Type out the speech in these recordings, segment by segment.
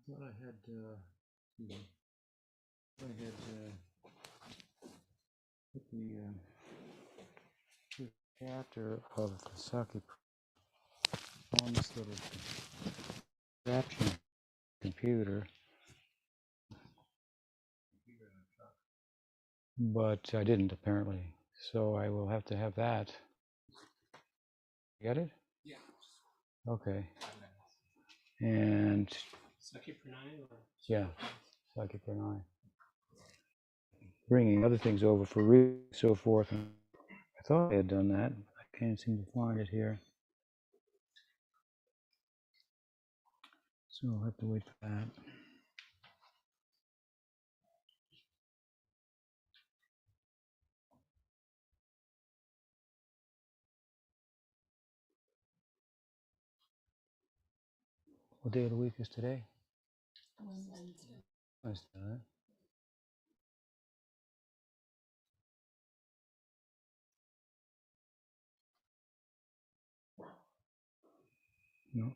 I thought I had put the chapter of the Saki on this little caption computer, but I didn't apparently. So I will have to have that. Get it? Yeah. Okay. And Saki Pranay? Yeah, Saki Pranay. Bringing other things over for reading, so forth. And I thought I had done that. I can't seem to find it here. So I'll have to wait for that. What day of the week is today? Wednesday. No.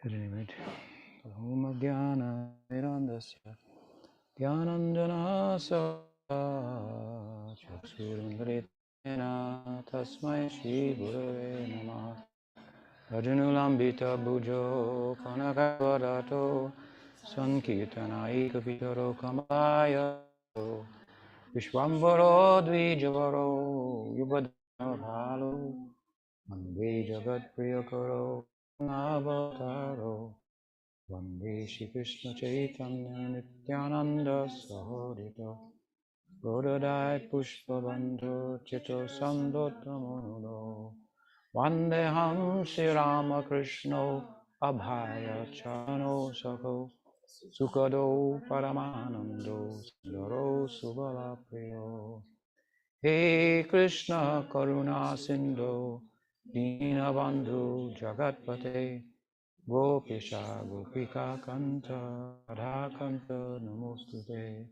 At any rate, Om Jnana Nirandasya Jnanandjana Chaksurundritena Tasmai Shri Gurave Namaha Rajunulambita Bhujo Kanakavadato Sankirtanaika Pitaro Kamaya Vishwambaro Dvijavaro Yubadana Bhalo Mande Jagat Priyakaro Avataro Vande Shri Krishna Chaitanya Nityananda Sahodita Bodhidai Pushpavanto Chito Sandotamono Vandeham Sri Ramakrishno Abhaya Chano Sako Sukado Paramanando Sundaro Subala Priyo He Krishna Karuna Sindhu Dinabandhu Jagatpate Gopisha Gopika Kanta Radha Kanta Namostute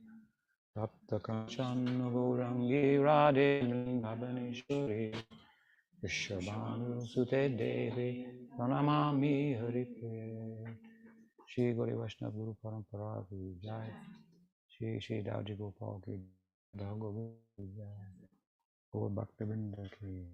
Tapta Kanchan Gaurangi Radhe Vrindavaneshwari Vrishabhanu Sute Devi Pranamami Haripriye Shri Gauri Vaishnava Guru Parampara Ki Jai Shri Shri Daji Gopal Ki Jai Govinda Ki Jai Gaur Bhaktivinoda Ki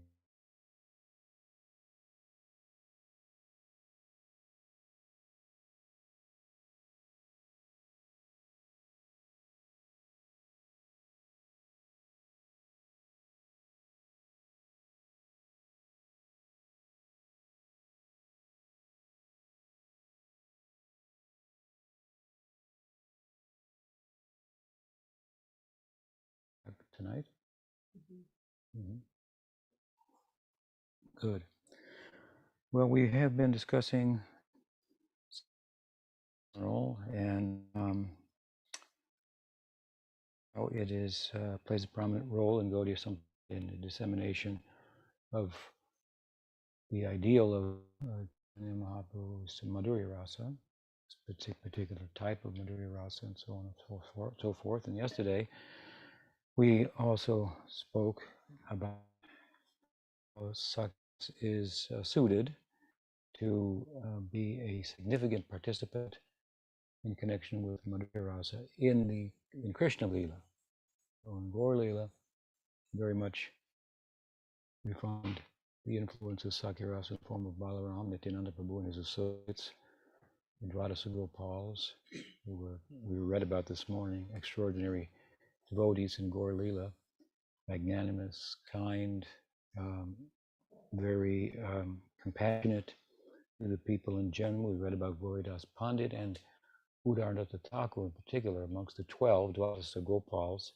tonight. Mm-hmm. Good. Well, we have been discussing and how it is plays a prominent role in Gaudiya Sampradaya in the dissemination of the ideal of Chaitanya Mahaprabhu's Madhurya Rasa, this particular type of Madhurya Rasa, and so on and so forth. And yesterday, we also spoke about how Saks is suited to be a significant participant in connection with Madhurya Rasa in Krishna Lila. So in Gaur Lila, very much we find the influence of Sakya Rasa in the form of Balaram, Nityananda Prabhu and his associates, the Dwadasa Gopals, who we read about this morning, extraordinary devotees in Gaur Lila, magnanimous, kind, very compassionate to the people in general. We read about Gauridas Pandit and Udarnata Thakur in particular, amongst the 12 Dwadasa Gopals,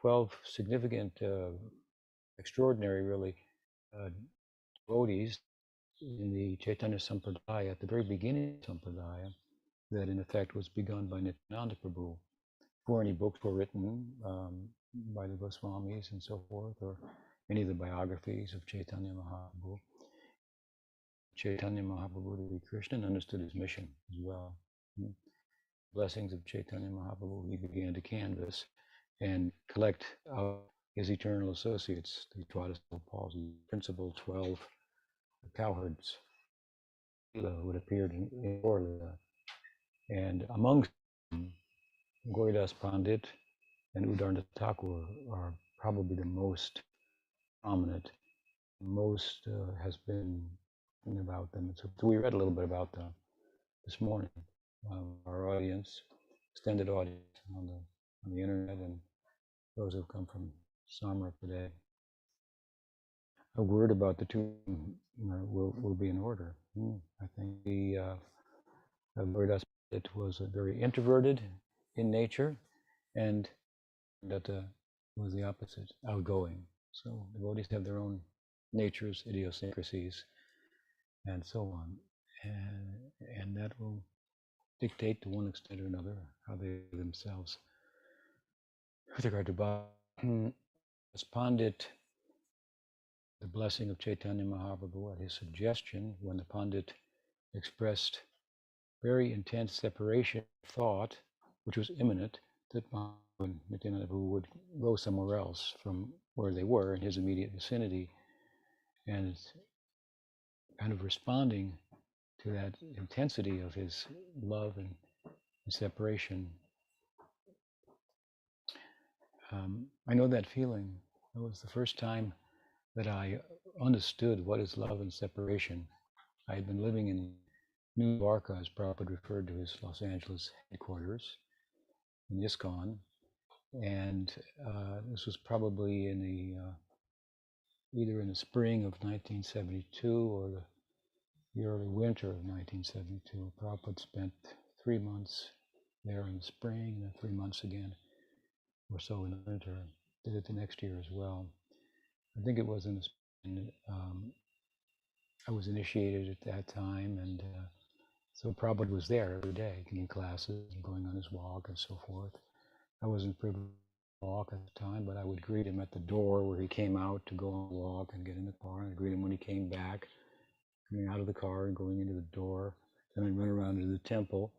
12 significant, extraordinary, really, devotees in the Chaitanya Sampradaya, at the very beginning of Sampradaya, that in effect was begun by Nityananda Prabhu. Before any books were written by the Goswamis and so forth, or any of the biographies of Chaitanya Mahaprabhu, Chaitanya Mahaprabhu to be Krishna and understood his mission as well. Blessings of Chaitanya Mahaprabhu, he began to canvass and collect his eternal associates, the Dwadasa Gopals, the principal 12 cowherds who had appeared in Gaur Lila. And amongst them, Gauridas Pandit and Udarnata Thakur are probably the most prominent, most has been written about them. So we read a little bit about them this morning. Our audience, extended audience on the internet, and those who come from Samra today. A word about the two will be in order. I think the Gauridas Pandit was very introverted in nature, and that was the opposite, outgoing. So devotees have their own natures, idiosyncrasies, and so on, and that will dictate to one extent or another how they themselves. With regard to Bhakti, as Pandit, the blessing of Chaitanya Mahaprabhu at his suggestion, when the Pandit expressed very intense separation of thought, which was imminent, that Nityananda Prabhu would go somewhere else from where they were in his immediate vicinity, and kind of responding to that intensity of his love and separation. I know that feeling. It was the first time that I understood what is love and separation. I had been living in New Dwarka, as Prabhupada referred to his Los Angeles headquarters, in ISKCON, and this was probably in either in the spring of 1972 or the early winter of 1972. Prabhupada spent 3 months there in the spring and then 3 months again or so in the winter. Did it the next year as well. I think it was I was initiated at that time, and so Prabhupada was there every day, giving classes and going on his walk and so forth. I wasn't privileged to walk at the time, but I would greet him at the door where he came out to go on a walk and get in the car, and I'd greet him when he came back, coming out of the car and going into the door. Then I'd run around to the temple,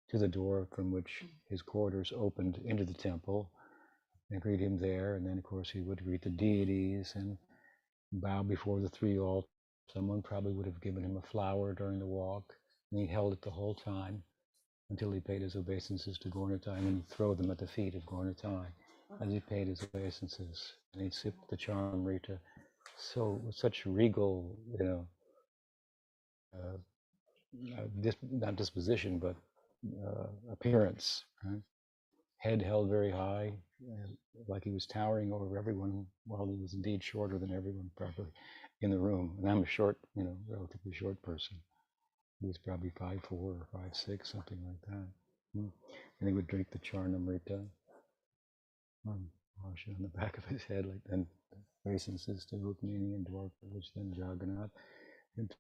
to the door from which his quarters opened into the temple, and greet him there. And then, of course, he would greet the deities and bow before the three altars. Someone probably would have given him a flower during the walk, and he held it the whole time until he paid his obeisances to Gaurnitai, and he'd throw them at the feet of Gaurnitai as he paid his obeisances. And he'd sip the Charamrita, so with such regal, uh, not disposition, but appearance. Right? Head held very high, like he was towering over everyone, while he was indeed shorter than everyone probably in the room. And I'm a short, relatively short person. He was probably 5'4" or 5'6", something like that. And he would drink the Charnamrita, wash it on the back of his head, like then obeisances to Rukmini and Dwarka, which then Jagannath. And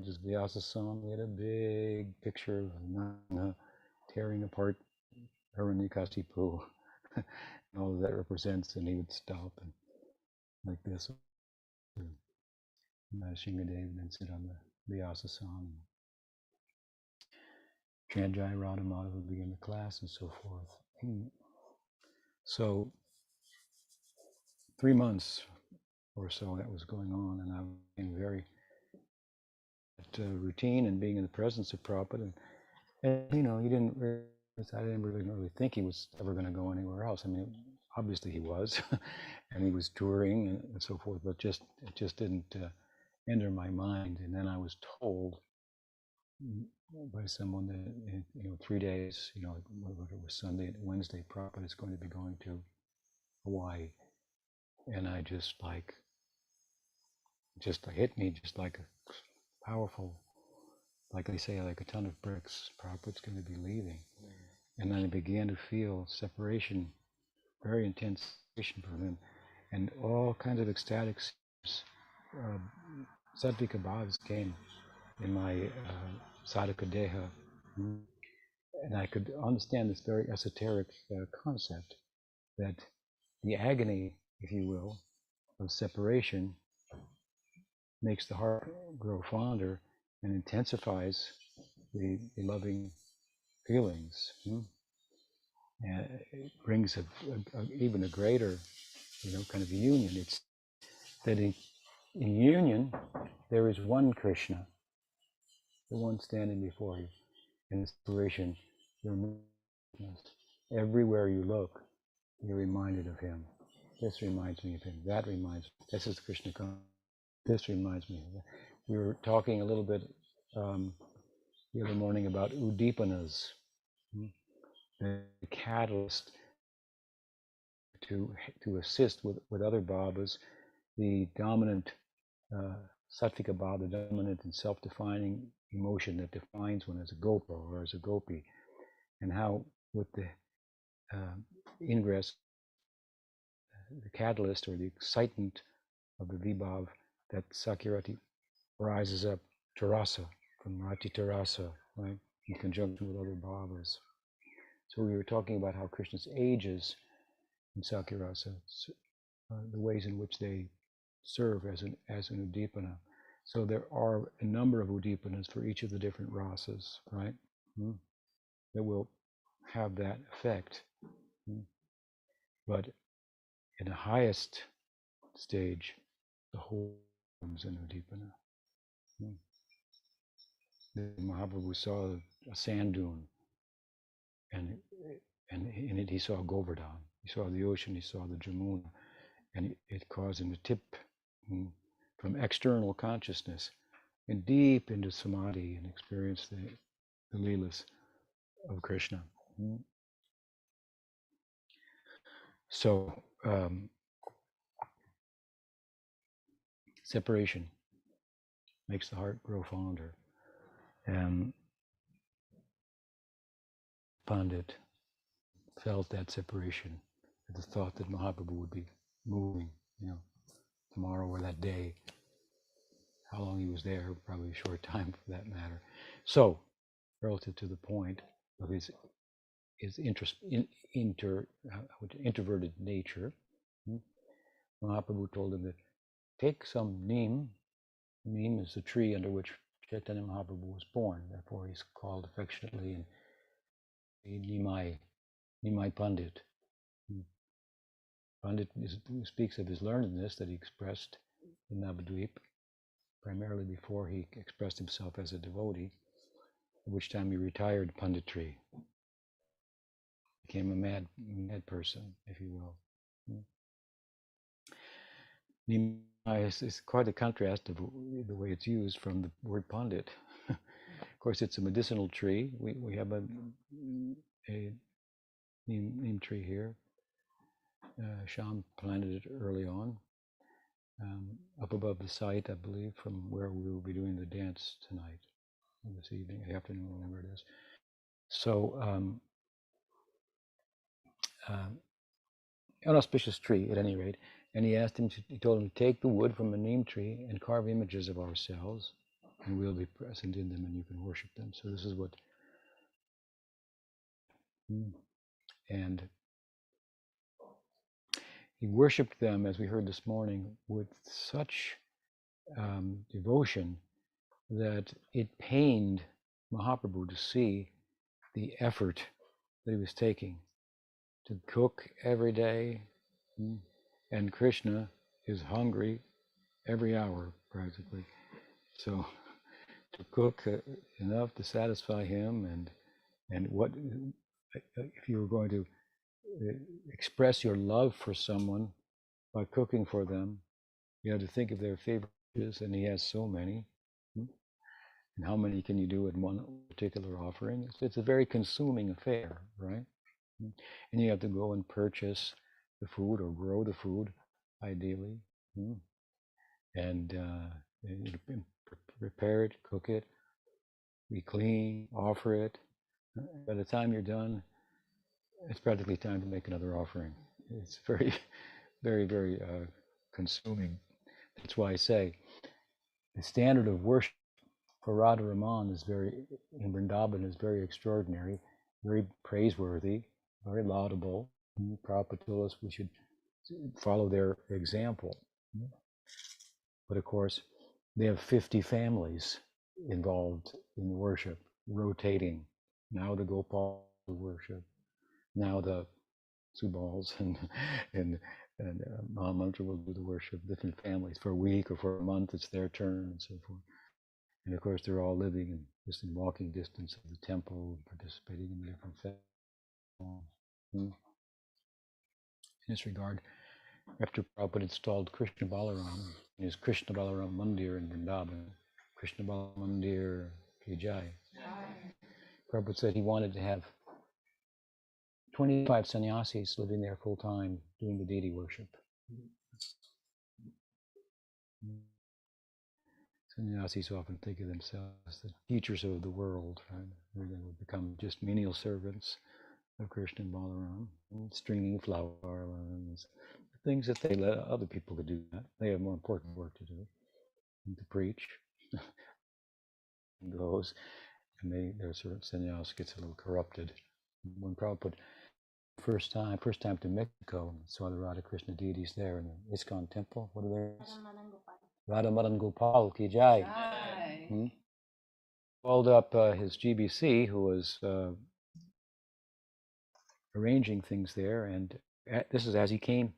just Vyasasam, he had a big picture of Nanga tearing apart Hiranyakasipu, and all that represents, and he would stop and like this, Shingadev, and then sit on the Vyasasam. Chant Jai Radha Madhava would begin the class and so forth. So 3 months or so that was going on, and I was being very routine and being in the presence of Prabhupada, and he didn't really, I didn't really think he was ever going to go anywhere else. I mean, obviously he was, and he was touring and so forth, but it just didn't enter my mind. And then I was told by someone that 3 days, whether it was Sunday and Wednesday, Prabhupada is going to be going to Hawaii, and I just hit me just like a powerful, like they say, like a ton of bricks. Prabhupada's going to be leaving, and then I began to feel separation, very intense separation from him, and all kinds of ecstatic sattvika bhavas came in my sadhaka deha, and I could understand this very esoteric concept that the agony, if you will, of separation makes the heart grow fonder and intensifies the loving feelings. And it brings even a greater, kind of union. It's that in union there is one Krishna, the one standing before you. In separation, you're everywhere you look, you're reminded of him. This reminds me of him. That reminds me. This is Krishna consciousness. This reminds me of that. We were talking a little bit the other morning about udipanas, the catalyst to assist with other bhavas, the dominant sattvika bhava, the dominant and self-defining emotion that defines one as a gopa or as a gopi, and how with the ingress, the catalyst or the excitement of the vibhav, that Sakirati rises up to rasa, from rati to rasa, right, in conjunction with other bhavas. So we were talking about how Krishna's ages in Sakirasa, the ways in which they serve as an udipana. So there are a number of udipanas for each of the different rasas, right, that will have that effect. But in the highest stage, the whole becomes an udipana. Mahaprabhu saw a sand dune, and in it he saw Govardhan. He saw the ocean, he saw the Jamuna, and it caused him to tip from external consciousness and deep into samadhi and experience the leelas of Krishna. So separation makes the heart grow fonder. And Pandit felt that separation at the thought that Mahaprabhu would be moving, tomorrow or that day. How long he was there, probably a short time for that matter. So, relative to the point of his introverted nature, Mahaprabhu told him that take some neem. Neem is the tree under which Chaitanya Mahaprabhu was born. Therefore, he's called affectionately Nimai Pandit. Pandit speaks of his learnedness that he expressed in Navadvip, primarily before he expressed himself as a devotee, at which time he retired punditry, became a mad person, if you will. Nimai is quite a contrast of the way it's used from the word pandit. Of course, it's a medicinal tree. We have a neem tree here. Sham planted it early on, up above the site, I believe, from where we will be doing the dance tonight, or this evening, the afternoon, whenever it is. So, an auspicious tree, at any rate. And he told him to take the wood from a neem tree and carve images of ourselves, and we'll be present in them, and you can worship them. So this is what. And he worshipped them, as we heard this morning, with such devotion that it pained Mahaprabhu to see the effort that he was taking to cook every day. And Krishna is hungry every hour, practically. So to cook enough to satisfy him, and what if you were going to express your love for someone by cooking for them, you had to think of their favorite dishes, and he has so many. And how many can you do in one particular offering? It's a very consuming affair, right? And you have to go and purchase the food or grow the food, ideally, and prepare it, cook it, be clean, offer it. By the time you're done, it's practically time to make another offering. It's very, very, very consuming. That's why I say the standard of worship for Radha Raman in Vrindavan is very extraordinary, very praiseworthy, very laudable. Prabhupada told us we should follow their example. But of course, they have 50 families involved in the worship, rotating. Now the Gopal worship, now the Subals and Mahamantra will do the worship, different families. For a week or for a month, it's their turn, and so forth. And of course, they're all living just in walking distance of the temple, participating in the different festivals. In this regard, after Prabhupada installed Krishna Balaram in his Krishna Balaram Mandir in Vrindavan, Krishna Balaram Mandir Ki Jai, Prabhupada said he wanted to have 25 sannyasis living there full time doing the deity worship. Sannyasis often think of themselves as the teachers of the world, right? They're going to become just menial servants of Krishna and Balaram, stringing flowers, things that they let other people to do. That they have more important work to do, and to preach. And goes, and their sort of sannyas gets a little corrupted. When Prabhupada first time to Mexico, saw the Radha Krishna deities there in the ISKCON temple. What are they? Radha Madan Gopal Ki Jai. Called up his GBC, who was arranging things there, and this is as he came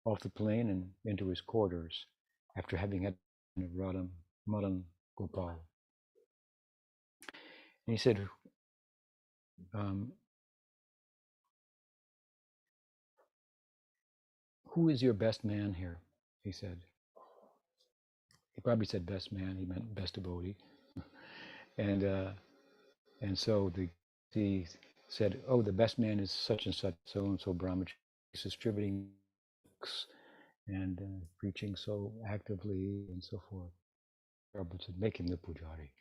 off the plane and into his quarters after having had Radha Madan Gopal. And he said, who is your best man here? He said. He probably said best man, he meant best devotee. And so he said, oh, the best man is such and such, so and so brahmacharya. He's distributing books and preaching so actively and so forth. Prabhupada said, make him the pujari.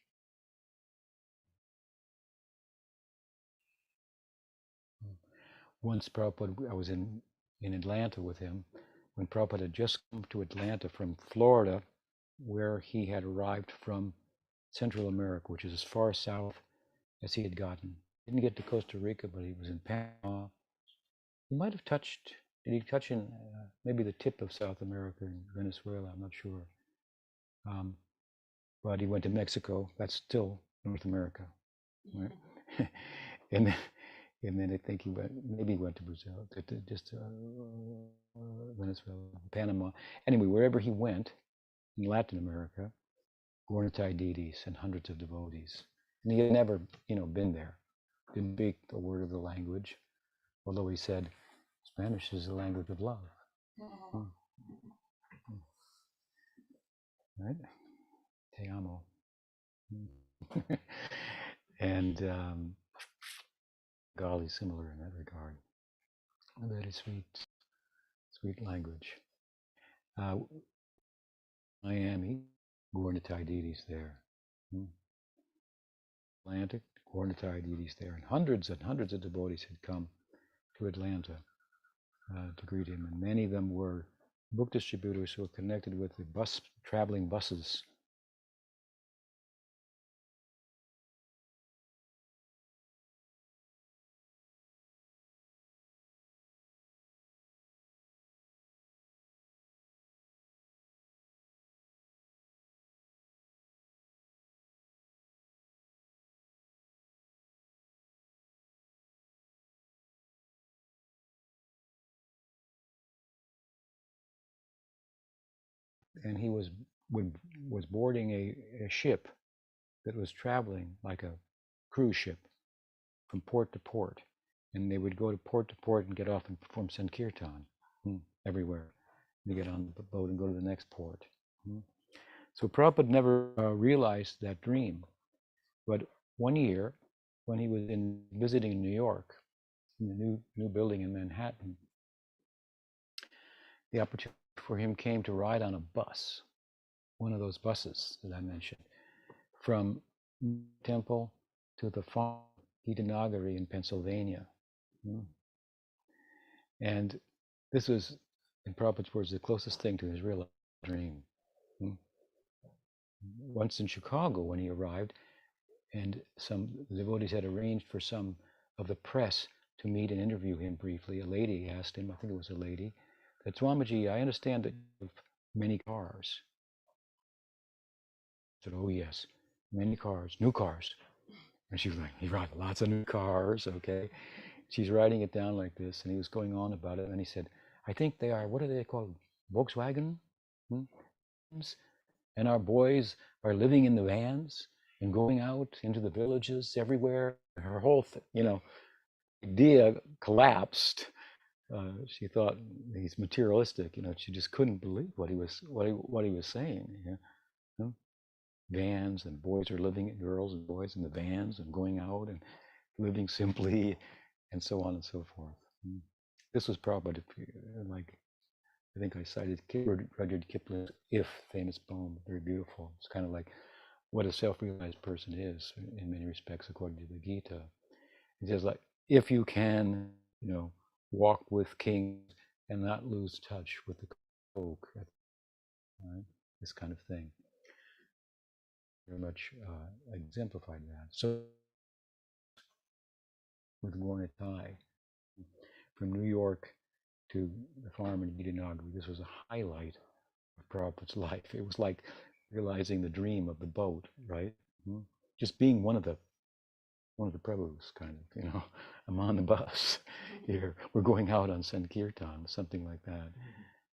Once Prabhupada, I was in in Atlanta with him when Prabhupada had just come to Atlanta from Florida, where he had arrived from Central America, which is as far south as he had gotten. Didn't get to Costa Rica, but he was in Panama. He might have touched, did he touch in maybe the tip of South America in Venezuela? I'm not sure. But he went to Mexico. That's still North America, right? and then, and then I think he went, maybe he went to Brazil, just Venezuela, Panama. Anyway, wherever he went in Latin America, Gornitai deities and hundreds of devotees. And he had never, been there, didn't speak a word of the language, although he said Spanish is the language of love. Mm. Right? Te amo. And Bengali similar in that regard. A very sweet language. Miami, Gornitai deities there. Atlantic, Gornitai deities there. And hundreds of devotees had come to Atlanta to greet him. And many of them were book distributors who were connected with the traveling buses. And he was boarding a ship that was traveling like a cruise ship from port to port. And they would go to port and get off and perform Sankirtan everywhere. They get on the boat and go to the next port. So Prabhupada never realized that dream. But one year, when he was visiting New York, in the new building in Manhattan, the opportunity for him came to ride on a bus, one of those buses that I mentioned, from Temple to the farm Gitanagari in Pennsylvania. And this was, in Prabhupada's words, the closest thing to his real dream. Once in Chicago, when he arrived, and some devotees had arranged for some of the press to meet and interview him briefly, a lady asked him, I think it was a lady, that Swamiji, I understand that you have many cars. I said, oh yes, many cars, new cars. And she was like, he brought lots of new cars, okay? She's writing it down like this, and he was going on about it, and he said, I think they are, what are they called? Volkswagen? And our boys are living in the vans and going out into the villages everywhere. Her whole, idea collapsed. She thought he's materialistic. She just couldn't believe what he was saying. Vans and boys are living, girls and boys in the vans and going out and living simply, and so on and so forth. This was probably like, I think I cited Rudyard Kipling's "If" famous poem, very beautiful. It's kind of like what a self-realized person is in many respects, according to the Gita. It says like, if you can, walk with kings and not lose touch with the folk, right? This kind of thing. Very much exemplified that. So with Gornitai, from New York to the farm in Gitanagari, this was a highlight of Prabhupada's life. It was like realizing the dream of the boat, right? Just being one of the Prabhus, kind of, I'm on the bus here. We're going out on Sankirtan, something like that.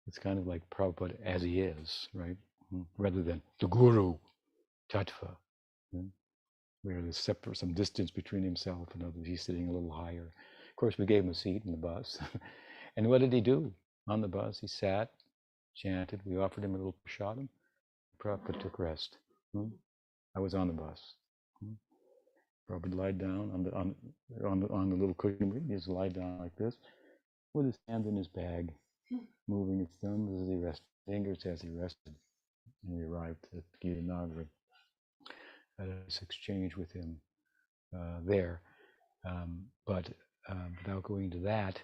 It's kind of like Prabhupada as he is, right? Rather than the Guru, Tattva, where there's some distance between himself and others. He's sitting a little higher. Of course, we gave him a seat in the bus. And what did he do on the bus? He sat, chanted. We offered him a little prasadam. Prabhupada took rest. I was on the bus. Prabhupada lied down on the little cushion. He just lied down like this, with his hands in his bag, moving his thumbs as he rested, fingers as he rested. And we arrived at Gitanagari. I had this exchange with him there. But without going into that,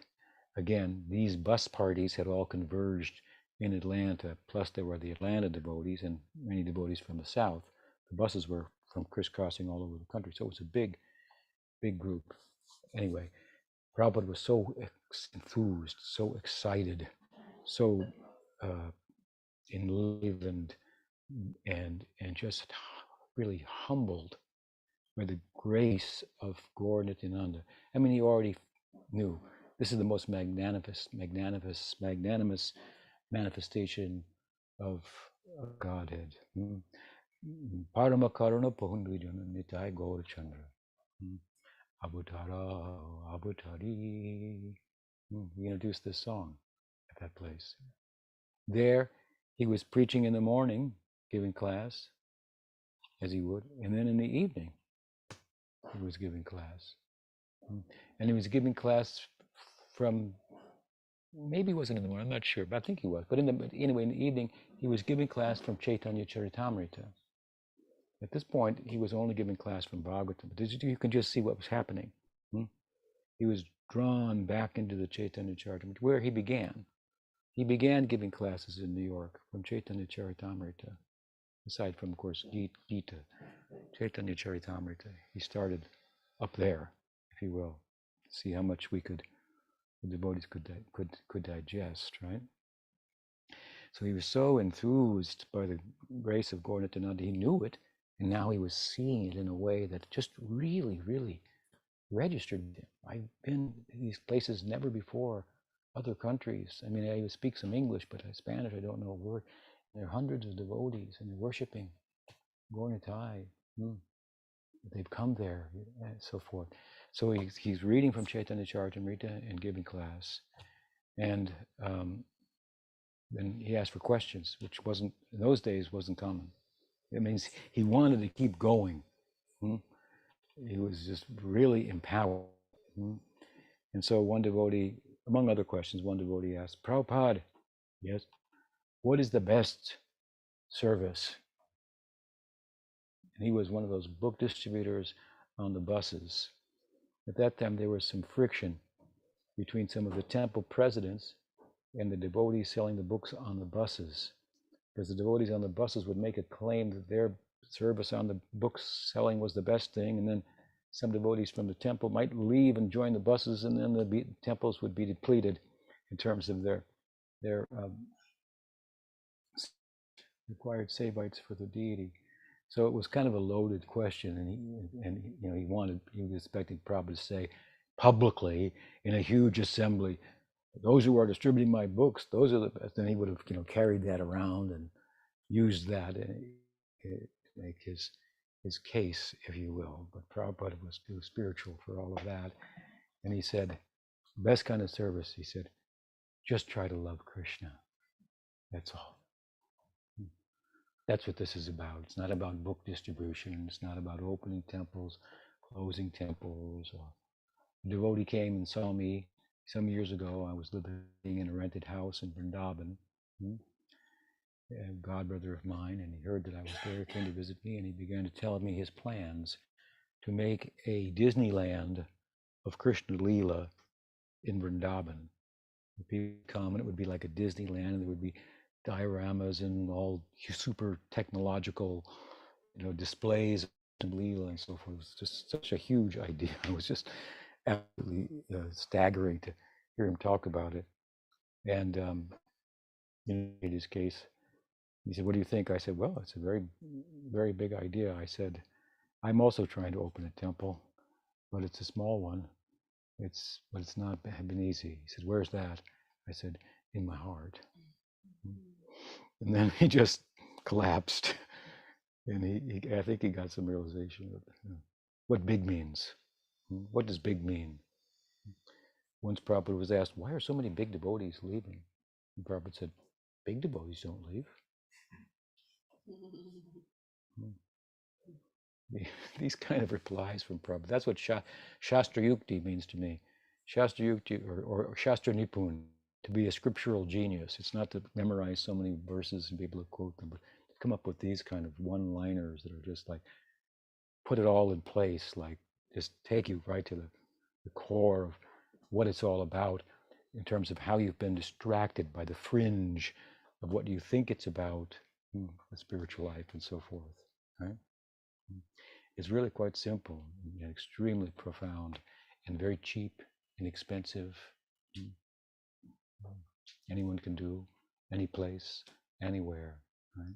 again, these bus parties had all converged in Atlanta, plus there were the Atlanta devotees and many devotees from the South. The buses were from crisscrossing all over the country, so it was a big, big group. Anyway, Prabhupada was so enthused, so excited, so uh, enlivened, and just really humbled by the grace of Gaur Nityananda. I mean, he already knew this is the most magnanimous manifestation of Godhead. Parama Karuna Pahundujana Nitai Gaur Chandra. Abutara, Abutari. We introduced this song at that place. There, he was preaching in the morning, giving class, as he would, and then in the evening, he was giving class. And he was giving class from, maybe it wasn't in the morning, I'm not sure, but I think he was. But anyway, in the evening, he was giving class from Chaitanya Charitamrita. At this point, he was only giving class from Bhagavatam. But you can just see what was happening. He was drawn back into the Chaitanya Charitamrita, where he began. He began giving classes in New York from Chaitanya Charitamrita. Aside from, of course, Gita, Chaitanya Charitamrita. He started up there, if you will. See how much the devotees could digest, right? So he was so enthused by the grace of Gaur Nityananda, he knew it, and now he was seeing it in a way that just really, really registered with him. I've been in these places never before, other countries. I mean, I speak some English, but Spanish I don't know a word. There are hundreds of devotees, and they're worshiping Gaur Nitai. They've come there, and so forth. So he's reading from Chaitanya Charitamrita and giving class. And then he asked for questions, which wasn't, in those days, wasn't common. It means he wanted to keep going. He was just really empowered. And so one devotee, among other questions, one devotee asked, Prabhupada, yes, what is the best service? And he was one of those book distributors on the buses. At that time, there was some friction between some of the temple presidents and the devotees selling the books on the buses, because the devotees on the buses would make a claim that their service on the books selling was the best thing, and then some devotees from the temple might leave and join the buses, and then the temples would be depleted in terms of their required sevites for the deity. So it was kind of a loaded question, and he was expecting Prabhupada to say publicly in a huge assembly, those who are distributing my books, those are the best. Then he would have carried that around and used that to make his case, if you will. But Prabhupada was too spiritual for all of that. And he said, best kind of service, he said, just try to love Krishna. That's all. That's what this is about. It's not about book distribution. It's not about opening temples, closing temples. A devotee came and saw me some years ago. I was living in a rented house in Vrindavan, a godbrother of mine, and he heard that I was there, came to visit me, and he began to tell me his plans to make a Disneyland of Krishna Leela in Vrindavan. People come, and it would be like a Disneyland, and there would be dioramas and all super technological, displays and Leela and so forth. It was just such a huge idea. It was just absolutely staggering to hear him talk about it. And in his case, he said, "What do you think?" I said, "Well, it's a very, very big idea." I said, "I'm also trying to open a temple, but it's a small one. But it's not been easy." He said, "Where's that?" I said, "In my heart." And then he just collapsed, and I think he got some realization of what big means. What does big mean? Once Prabhupada was asked, "Why are so many big devotees leaving?" And Prabhupada said, "Big devotees don't leave." These kind of replies from Prabhupada. That's what Shastra Yukti means to me. Shastra Yukti or Shastra Nipun, to be a scriptural genius. It's not to memorize so many verses and be able to quote them, but to come up with these kind of one-liners that are just like, put it all in place, like just take you right to the core of what it's all about. in terms of how you've been distracted by the fringe of what you think it's about, the spiritual life and so forth, right? It's really quite simple and extremely profound and very cheap, inexpensive. Anyone can do, any place, anywhere, right?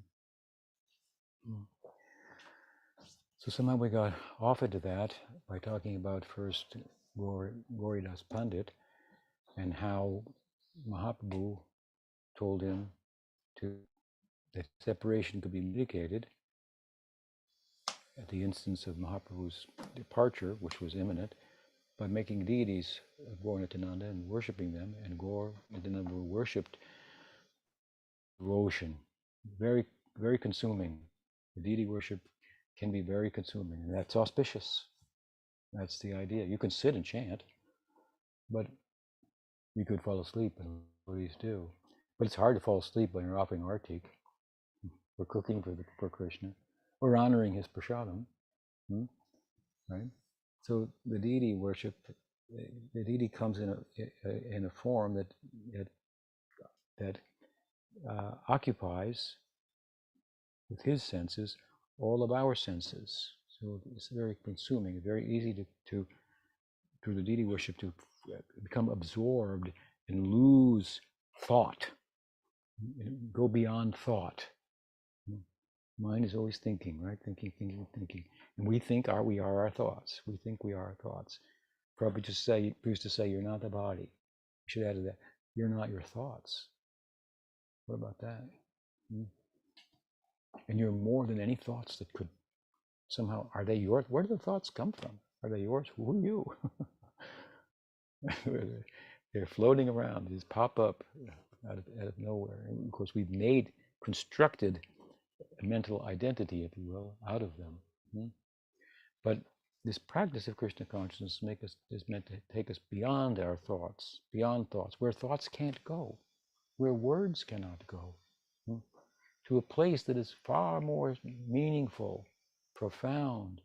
So somehow we got off into that by talking about first Gauridas Pandit and how Mahaprabhu told him that separation could be mitigated at the instance of Mahaprabhu's departure, which was imminent, by making deities of Gaur Nityananda and worshipping them, and Gaur Nityananda were worshipped devotion, very, very consuming. The deity worship can be very consuming, and that's auspicious. That's the idea. You can sit and chant, but you could fall asleep, and devotees do. But it's hard to fall asleep when you're offering artik, or cooking for Krishna, or honoring his prasadam, right? So the deity worship, the deity comes in a form that occupies with his senses all of our senses. So it's very consuming, very easy to through the deity worship to become absorbed and lose thought, go beyond thought. Mind is always thinking, right? Thinking. And we think we are our thoughts. We think we are our thoughts. Probably used to say, you're not the body. You should add to that, you're not your thoughts. What about that? And you're more than any thoughts that could somehow, are they yours? Where do the thoughts come from? Are they yours? Who are you? They're floating around, they just pop up out of nowhere. And of course, we've constructed a mental identity, if you will, out of them. But this practice of Krishna consciousness is meant to take us beyond our thoughts, where thoughts can't go, where words cannot go, to a place that is far more meaningful, profound,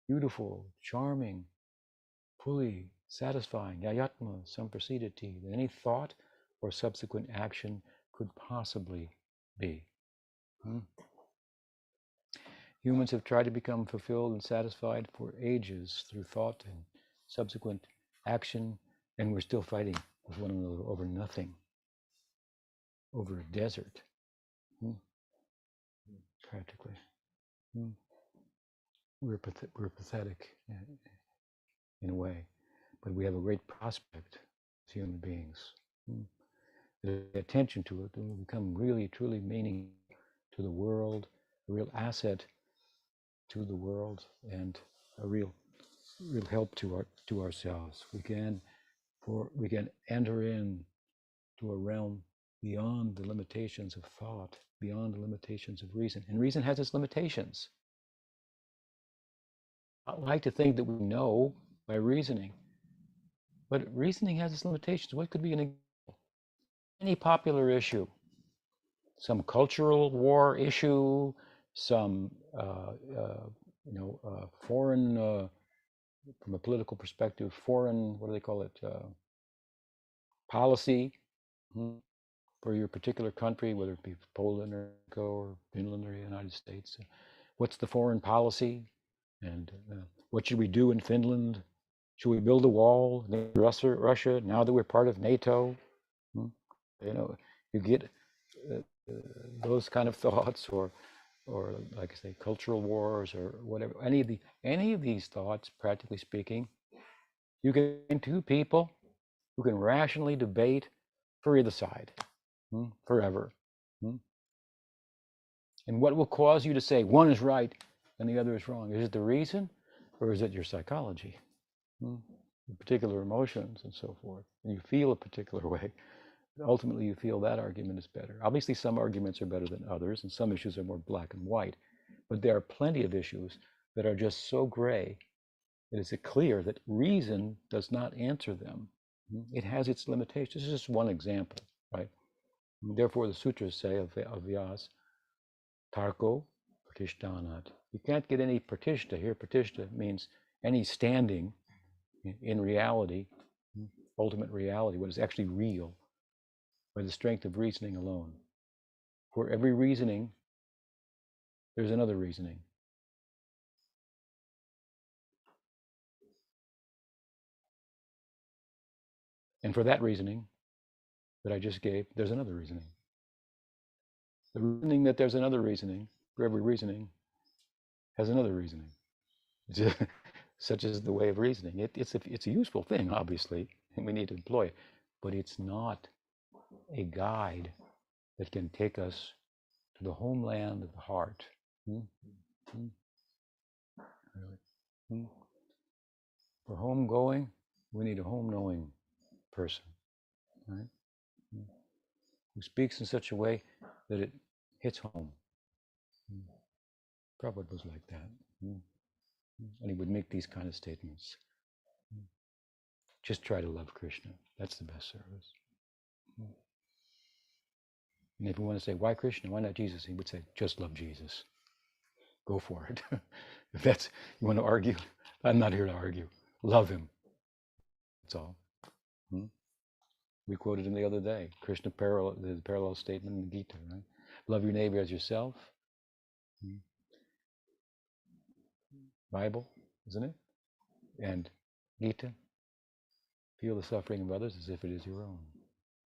beautiful, charming, fully satisfying, yayatma samprasidati, than any thought or subsequent action could possibly be. Humans have tried to become fulfilled and satisfied for ages through thought and subsequent action, and we're still fighting with one another over nothing, over a desert, practically. We're pathetic in a way, but we have a great prospect as human beings. The attention to it will become really, truly meaning to the world, a real asset to the world, and a real help to ourselves. We can enter in to a realm beyond the limitations of thought, beyond the limitations of reason. And reason has its limitations. I like to think that we know by reasoning, but reasoning has its limitations. What could be an example? Any popular issue, some cultural war issue, some foreign, from a political perspective, foreign, what do they call it, policy for your particular country, whether it be Poland or Finland or the United States. What's the foreign policy? And what should we do in Finland? Should we build a wall against Russia now that we're part of NATO? You get those kind of thoughts, or like I say, cultural wars or whatever. Any of these thoughts, practically speaking, you can find two people who can rationally debate for either side forever. And what will cause you to say one is right and the other is wrong? Is it the reason, or is it your psychology, particular emotions and so forth? And you feel a particular way. Ultimately, you feel that argument is better. Obviously, some arguments are better than others, and some issues are more black and white. But there are plenty of issues that are just so gray that it's clear that reason does not answer them. It has its limitations. This is just one example, right? And therefore, the sutras say of Vyas, Tarko Pratishtanat. You can't get any pratishta here. Pratishta means any standing in reality ultimate reality, what is actually real, by the strength of reasoning alone. For every reasoning, there's another reasoning. And for that reasoning that I just gave, there's another reasoning. The reasoning that there's another reasoning, for every reasoning, has another reasoning. Such is the way of reasoning. It's a useful thing, obviously, and we need to employ it, but it's not a guide that can take us to the homeland of the heart. Hmm? Hmm? Really? Hmm? For home going, we need a home knowing person, right? Who speaks in such a way that it hits home. Prabhupada was like that. And he would make these kind of statements. Just try to love Krishna. That's the best service. And if you want to say, why Krishna? Why not Jesus? He would say, just love Jesus. Go for it. If that's, you want to argue, I'm not here to argue. Love him. That's all. We quoted him the other day. Krishna the parallel statement in the Gita, right? Love your neighbor as yourself. Bible, isn't it? And Gita, feel the suffering of others as if it is your own.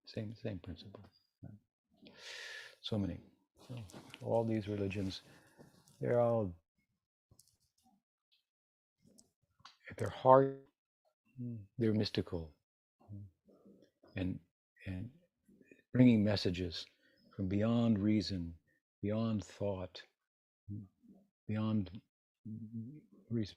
Same principle. Right? So many. So all these religions, they're all at their heart, they're mystical, and bringing messages from beyond reason, beyond thought, beyond reason.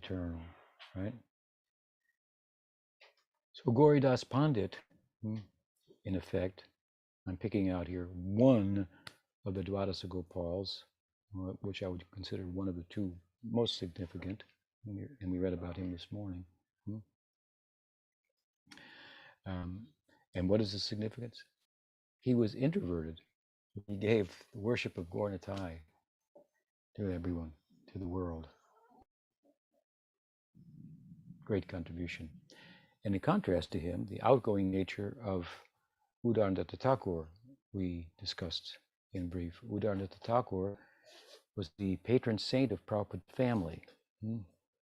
eternal, right? So Gauridas Pandit, in effect, I'm picking out here one of the Dwadasa Gopals, which I would consider one of the two most significant, and we read about him this morning. And what is the significance? He was introverted. He gave the worship of Gaurnatai to everyone, to the world. Great contribution. And in contrast to him, the outgoing nature of Udarnadatta Thakur we discussed in brief. Udarnadatta Thakur was the patron saint of Prabhupada's family. And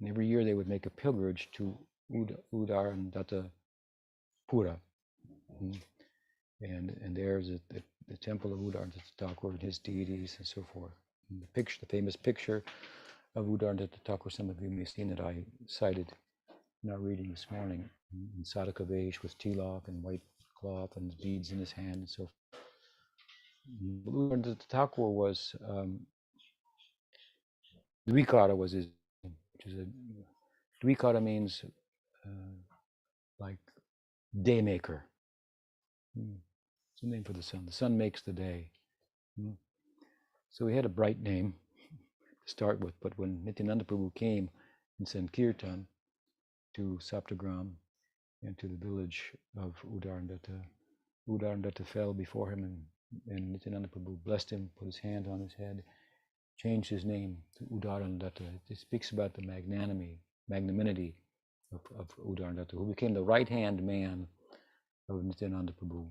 every year they would make a pilgrimage to Udarnadatta Pura. And there's the temple of Udarnadatta Thakur and his deities and so forth. And the famous picture of Udarnadatta Thakur, some of you may have seen it, I cited in our reading this morning, in Sadhaka Vesh with tilak and white cloth and beads in his hand and so forth. Udarnadatta Thakur was, Dvikara was his name, which is Dvikara means like day maker. It's a name for the sun. The sun makes the day. So he had a bright name to start with, but when Nityananda Prabhu came in Sankirtan to Saptagram and to the village of Udarnadatta fell before him, and Nityananda Prabhu blessed him, put his hand on his head, changed his name to Udarnadatta. It speaks about the magnanimity of Udarnadatta, who became the right-hand man of Nityananda Prabhu.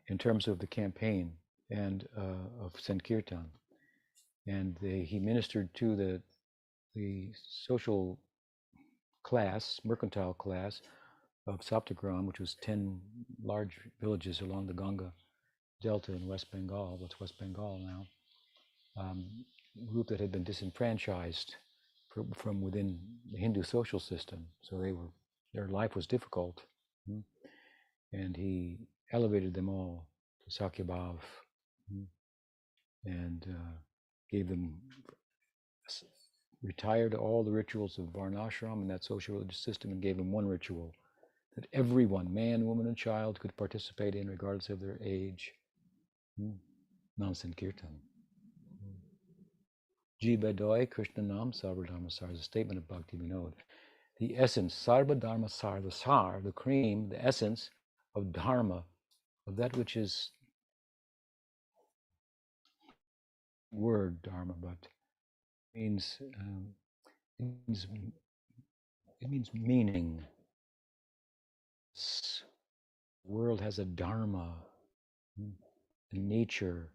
In terms of the campaign and of Sankirtan. And he ministered to the social class, mercantile class of Saptagram, which was 10 large villages along the Ganga Delta in West Bengal. What's West Bengal now? A group that had been disenfranchised from within the Hindu social system. So their life was difficult. And he elevated them all to Sakyabhav and gave them, retired all the rituals of Varnashram and that social religious system and gave them one ritual that everyone, man, woman, and child, could participate in regardless of their age. Nam Sankirtan. Jiva Doi Krishna Nam Sarva Dharma Sar is a statement of Bhakti Vinod. The essence, Sarva Dharma Sar, the sar, the cream, the essence of Dharma, of that which is word Dharma, but means it means meaning. The world has a dharma, a nature,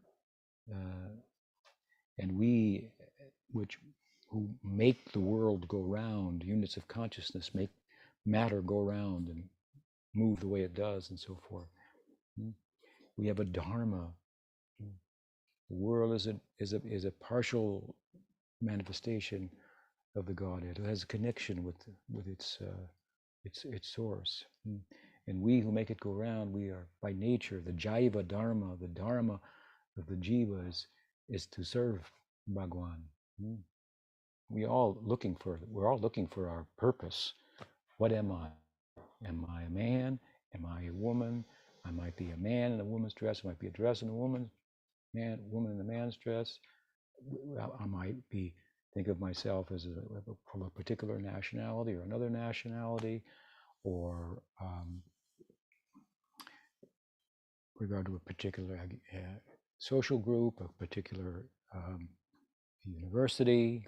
and we, who make the world go round, units of consciousness make matter go round and move the way it does, and so forth. We have a dharma. The world is a partial manifestation of the Godhead. It has a connection with its source. And we who make it go round, we are by nature, the Jaiva Dharma, the Dharma of the Jivas is to serve Bhagwan. We're all looking for our purpose. What am I? Am I a man? Am I a woman? I might be a man in a woman's dress. I might be a dress in a woman in a man's dress. I might think of myself as from a particular nationality or another nationality, or regard to a particular social group, a particular university,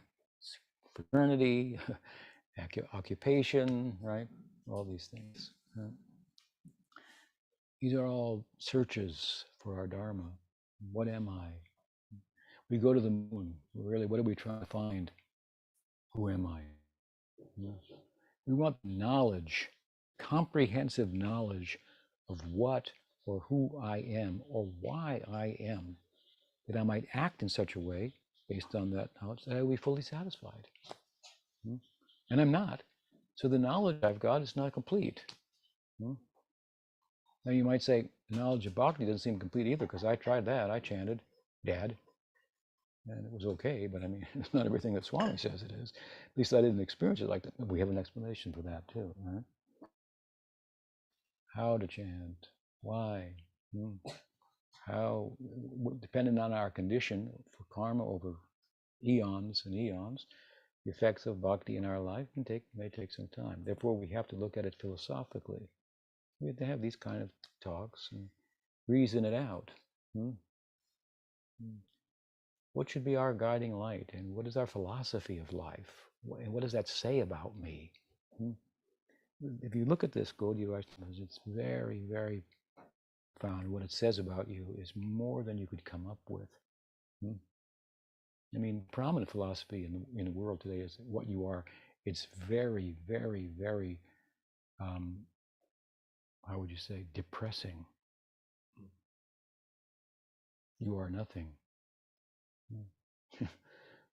fraternity, occupation, right? All these things. Right? These are all searches for our Dharma. What am I? We go to the moon. Really, what are we trying to find? Who am I? We want knowledge, comprehensive knowledge of what or who I am or why I am, that I might act in such a way based on that knowledge that I will be fully satisfied. And I'm not. So the knowledge I've got is not complete. Now you might say, the knowledge of bhakti doesn't seem complete either, because I tried that. I chanted, Dad. and it was okay, but I mean, it's not everything that Swami says it is. At least I didn't experience it like that. We have an explanation for that too, right? How to chant, why, how, depending on our condition for karma over eons and eons, the effects of bhakti in our life may take some time. Therefore, we have to look at it philosophically. We have to have these kind of talks and reason it out. What should be our guiding light, and what is our philosophy of life, and what does that say about me? If you look at this Gaudiya, it's very, very profound. What it says about you is more than you could come up with. I mean, prominent philosophy in the world today is what you are. It's very, very, very, how would you say, depressing. You are nothing.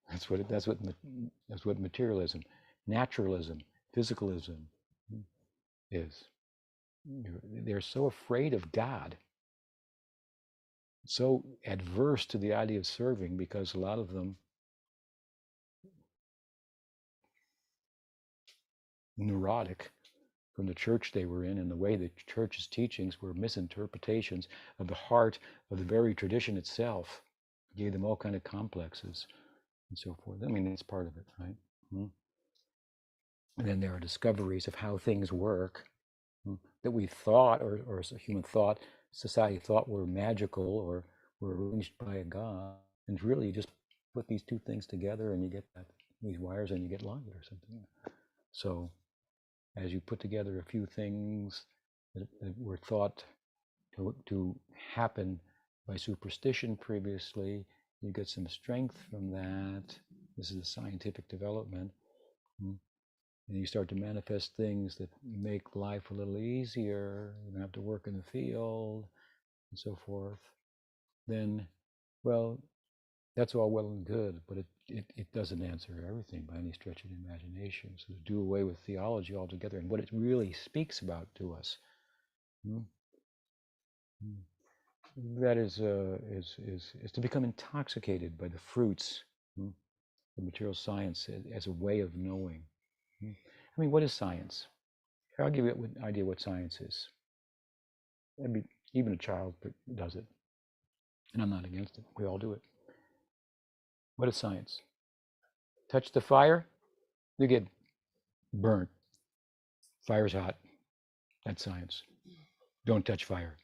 That's what materialism, naturalism, physicalism is. They're so afraid of God, so adverse to the idea of serving, because a lot of them neurotic from the church they were in, and the way the church's teachings were misinterpretations of the heart of the very tradition itself, gave them all kind of complexes and so forth. I mean, it's part of it, right? And then there are discoveries of how things work that we thought, or human thought, society thought were magical or were arranged by a god, and really you just put these two things together and you get these wires and you get light or something. So as you put together a few things that were thought to happen by superstition previously, you get some strength from that. This is a scientific development. And you start to manifest things that make life a little easier. You don't have to work in the field and so forth. Then, well, that's all well and good, but it doesn't answer everything by any stretch of the imagination. So to do away with theology altogether and what it really speaks about to us, that is to become intoxicated by the fruits of material science as a way of knowing. I mean, what is science? I'll give you an idea what science is. I mean, even a child does it, and I'm not against it. We all do it. What is science? Touch the fire, you get burnt. Fire's hot. That's science. Don't touch fire.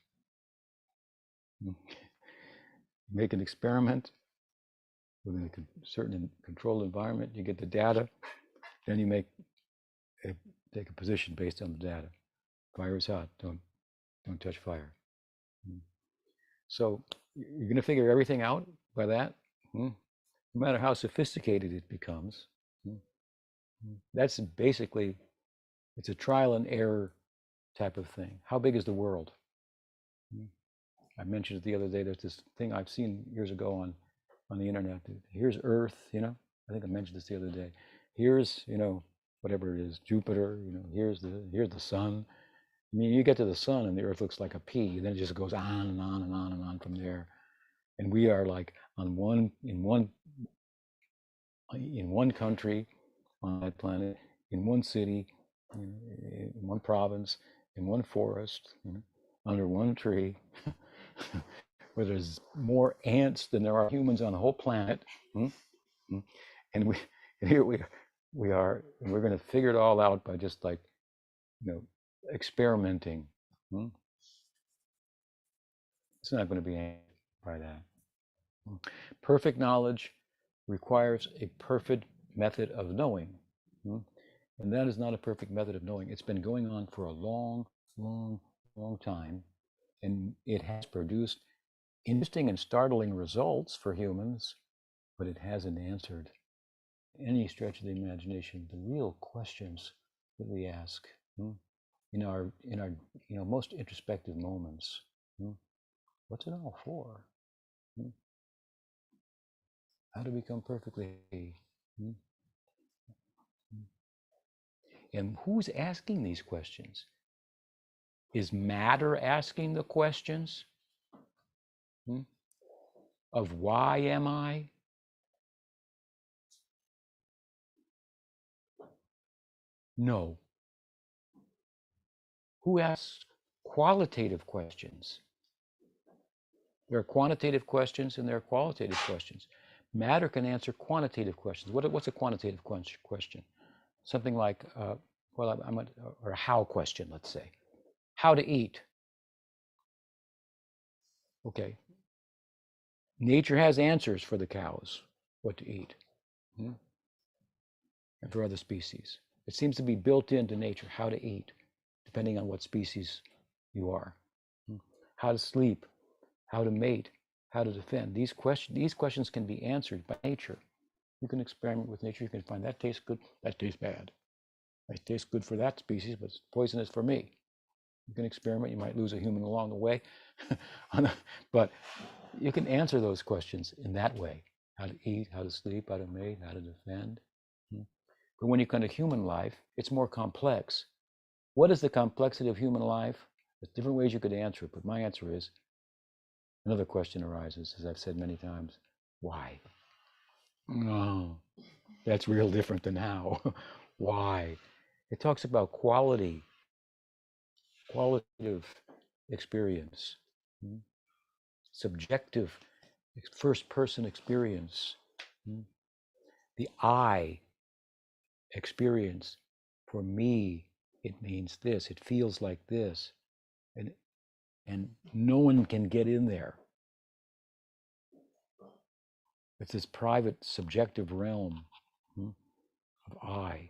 Make an experiment within a certain controlled environment. You get the data, then you take a position based on the data. Fire is hot. Don't touch fire. So you're going to figure everything out by that. No matter how sophisticated it becomes. That's basically, it's a trial and error type of thing. How big is the world? I mentioned it the other day. There's this thing I've seen years ago on the internet. Here's Earth, I think I mentioned this the other day. Here's, whatever it is, Jupiter, here's the sun. I mean, you get to the sun and the Earth looks like a pea, and then it just goes on and on and on and on from there. And we are like in one country on that planet, in one city, in one province, in one forest, under one tree, where there's more ants than there are humans on the whole planet. And here we are, and we're going to figure it all out by just like, experimenting. It's not going to be answered by that. Perfect knowledge requires a perfect method of knowing. And that is not a perfect method of knowing. It's been going on for a long, long, long time. And it has produced interesting and startling results for humans, but it hasn't answered any stretch of the imagination the real questions that we ask in our most introspective moments. What's it all for? How to become perfectly happy? And who's asking these questions? Is matter asking the questions of why am I? No. Who asks qualitative questions? There are quantitative questions and there are qualitative questions. Matter can answer quantitative questions. What's a quantitative question? Something like, or a how question, let's say. How to eat. Okay. Nature has answers for the cows, what to eat, and for other species. It seems to be built into nature how to eat, depending on what species you are. How to sleep, how to mate, how to defend. These questions can be answered by nature. You can experiment with nature. You can find that tastes good, that tastes bad. That tastes good for that species, but it's poisonous for me. You can experiment. You might lose a human along the way, but you can answer those questions in that way: how to eat, how to sleep, how to mate, how to defend. But when you come to human life, it's more complex. What is the complexity of human life? There's different ways you could answer it, but my answer is another question arises, as I've said many times: why? No, that's real different than how. Why? It talks about qualitative experience, subjective first person experience, the I experience. For me, it means this, it feels like this, and no one can get in there. It's this private subjective realm of I.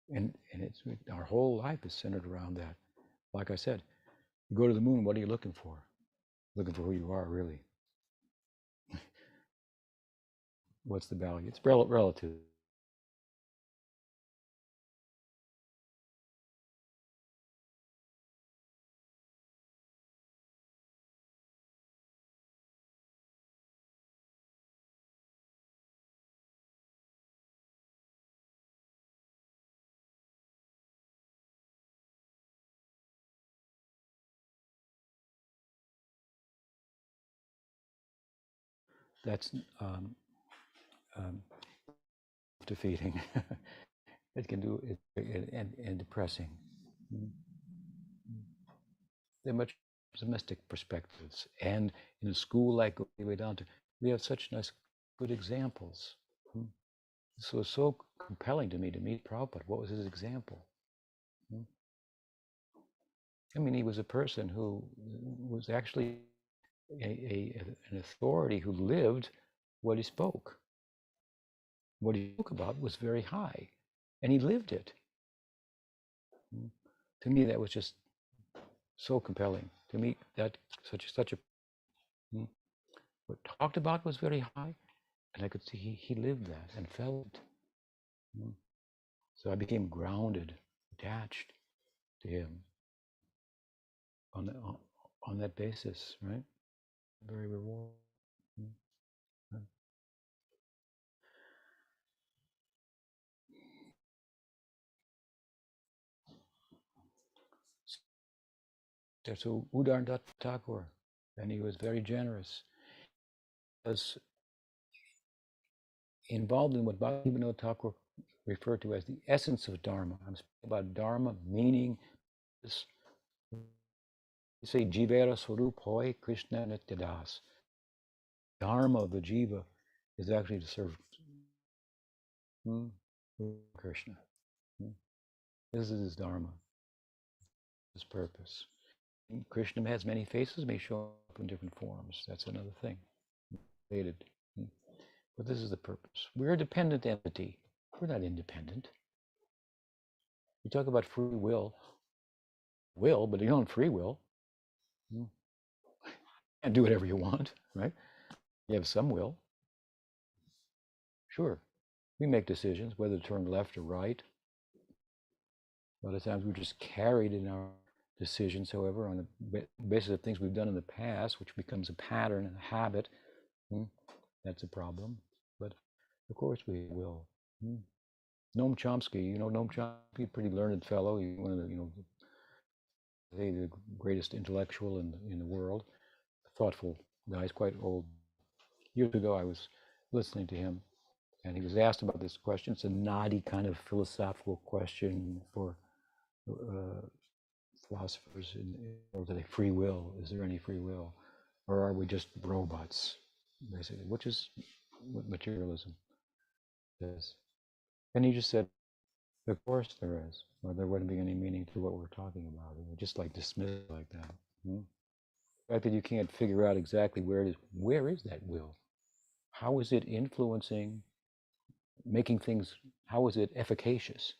And it's our whole life is centered around that. Like I said, you go to the moon, what are you looking for? Looking for who you are, really. What's the value? It's relative. That's um, defeating. It can do it and depressing. They're much pessimistic perspectives. And in a school like Vedanta, we have such nice, good examples. So it's so compelling to me to meet Prabhupada. What was his example? I mean, he was a person who was actually an authority who lived what he spoke. What he spoke about was very high, and he lived it. To me, that was just so compelling. To me, that such a what talked about was very high, and I could see he lived that and felt it. So I became grounded, attached to him on that basis, right? Very rewarding. So Udarnath Thakur, and he was very generous. Was involved in what Bhaktivinoda Thakur referred to as the essence of Dharma. I'm speaking about Dharma, meaning this. You say Jivera Swarup Hoy Krishna Nityadas. Dharma of the jiva is actually to serve Krishna. This is his dharma, his purpose. Krishna has many faces, may show up in different forms. That's another thing. Related. But this is the purpose. We're a dependent entity. We're not independent. You talk about free will, but you don't free will. You can't do whatever you want, right? You have some will. Sure. We make decisions, whether to turn left or right. A lot of times we're just carried in our decisions, however, on the basis of things we've done in the past, which becomes a pattern and a habit. That's a problem. But of course we will. Noam Chomsky, Noam Chomsky, pretty learned fellow. He's one of the greatest intellectual in the world. A thoughtful guy. He's quite old. Years ago, I was listening to him, And he was asked about this question. It's a knotty kind of philosophical question for philosophers in the world today. Free will. Is there any free will? Or are we just robots, basically? Which is what materialism says. And he just said, of course there is, or there wouldn't be any meaning to what we're talking about. It would just like dismiss it like that. The fact that you can't figure out exactly where it is, where is that will? How is it influencing, making things, how is it efficacious?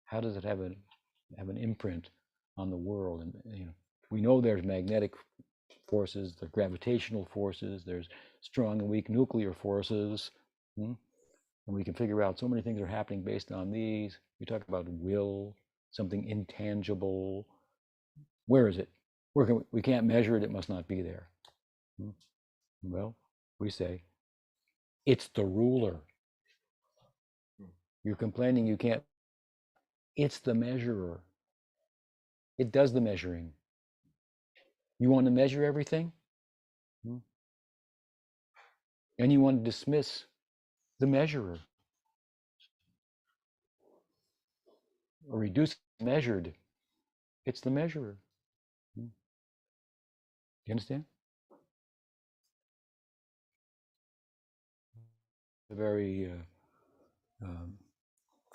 How does it have an imprint on the world? And we know there's magnetic forces, there's gravitational forces, there's strong and weak nuclear forces. And we can figure out so many things are happening based on these. We talk about will, something intangible. Where is it? We can't measure it. It must not be there. Well, we say, it's the ruler. You're complaining you can't. It's the measurer. It does the measuring. You want to measure everything? And you want to dismiss the measurer or reduce measured. It's the measurer. You understand? A very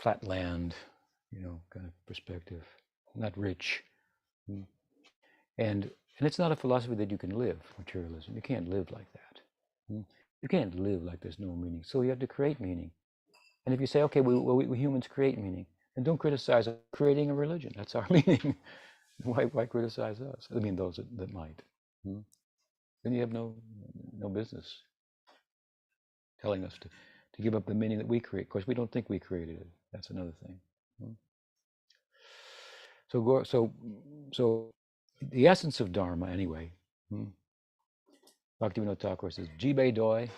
flat land, kind of perspective, not rich. And it's not a philosophy that you can live, materialism. You can't live like that. You can't live like there's no meaning. So you have to create meaning. And if you say, okay, we humans create meaning, then don't criticize us creating a religion. That's our meaning. Why criticize us? I mean, those that might. Then you have no business telling us to give up the meaning that we create. Of course, we don't think we created it. That's another thing. So the essence of Dharma, anyway. Bhaktivinoda Thakur says, Jibe doi,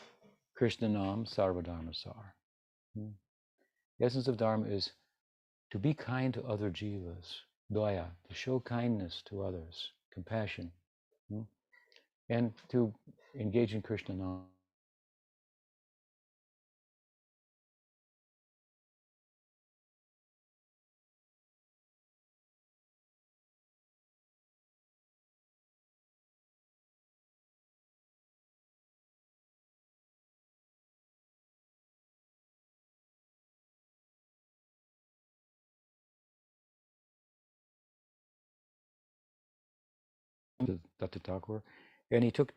Krishna nam, sarva dharma sar. The essence of Dharma is to be kind to other jivas, daya, to show kindness to others, compassion, and to engage in Krishna nam. Dr. Thakur, and he took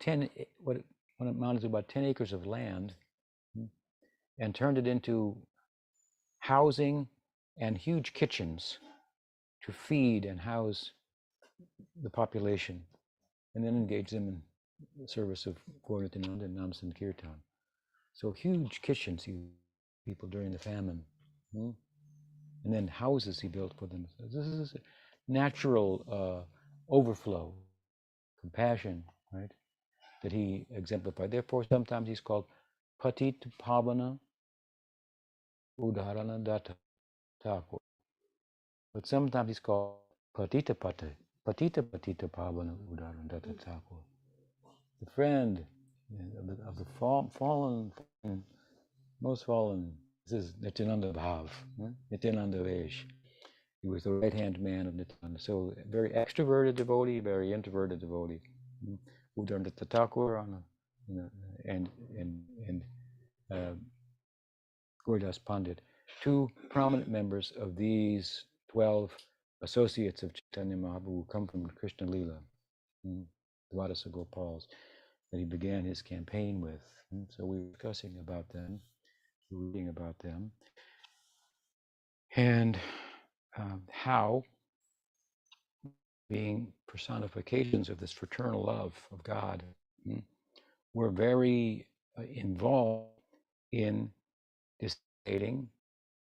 what amounted to about 10 acres of land and turned it into housing and huge kitchens to feed and house the population, and then engage them in the service of Gauratananda and Nam Sankirtan. So huge kitchens, people during the famine, and then houses he built for them. So this is a natural overflow, compassion, right, that he exemplified. Therefore, sometimes he's called Patit Pavana Udharana Datta Thakur. But sometimes he's called Patita Patita Pavana Udharana Datta Thakur. The friend of the fallen, most fallen. This is Nityananda Bhav, Nityananda Vesh. He was the right-hand man of Nityananda. So very extroverted devotee, very introverted devotee. Udharana Thakur and Gauridas Pandit, two prominent members of these 12 associates of Chaitanya Mahaprabhu who come from Krishna Lila, Dwadasa Gopals, that he began his campaign with. So we were discussing about them, reading about them, and how, being personifications of this fraternal love of God, were very involved in disseminating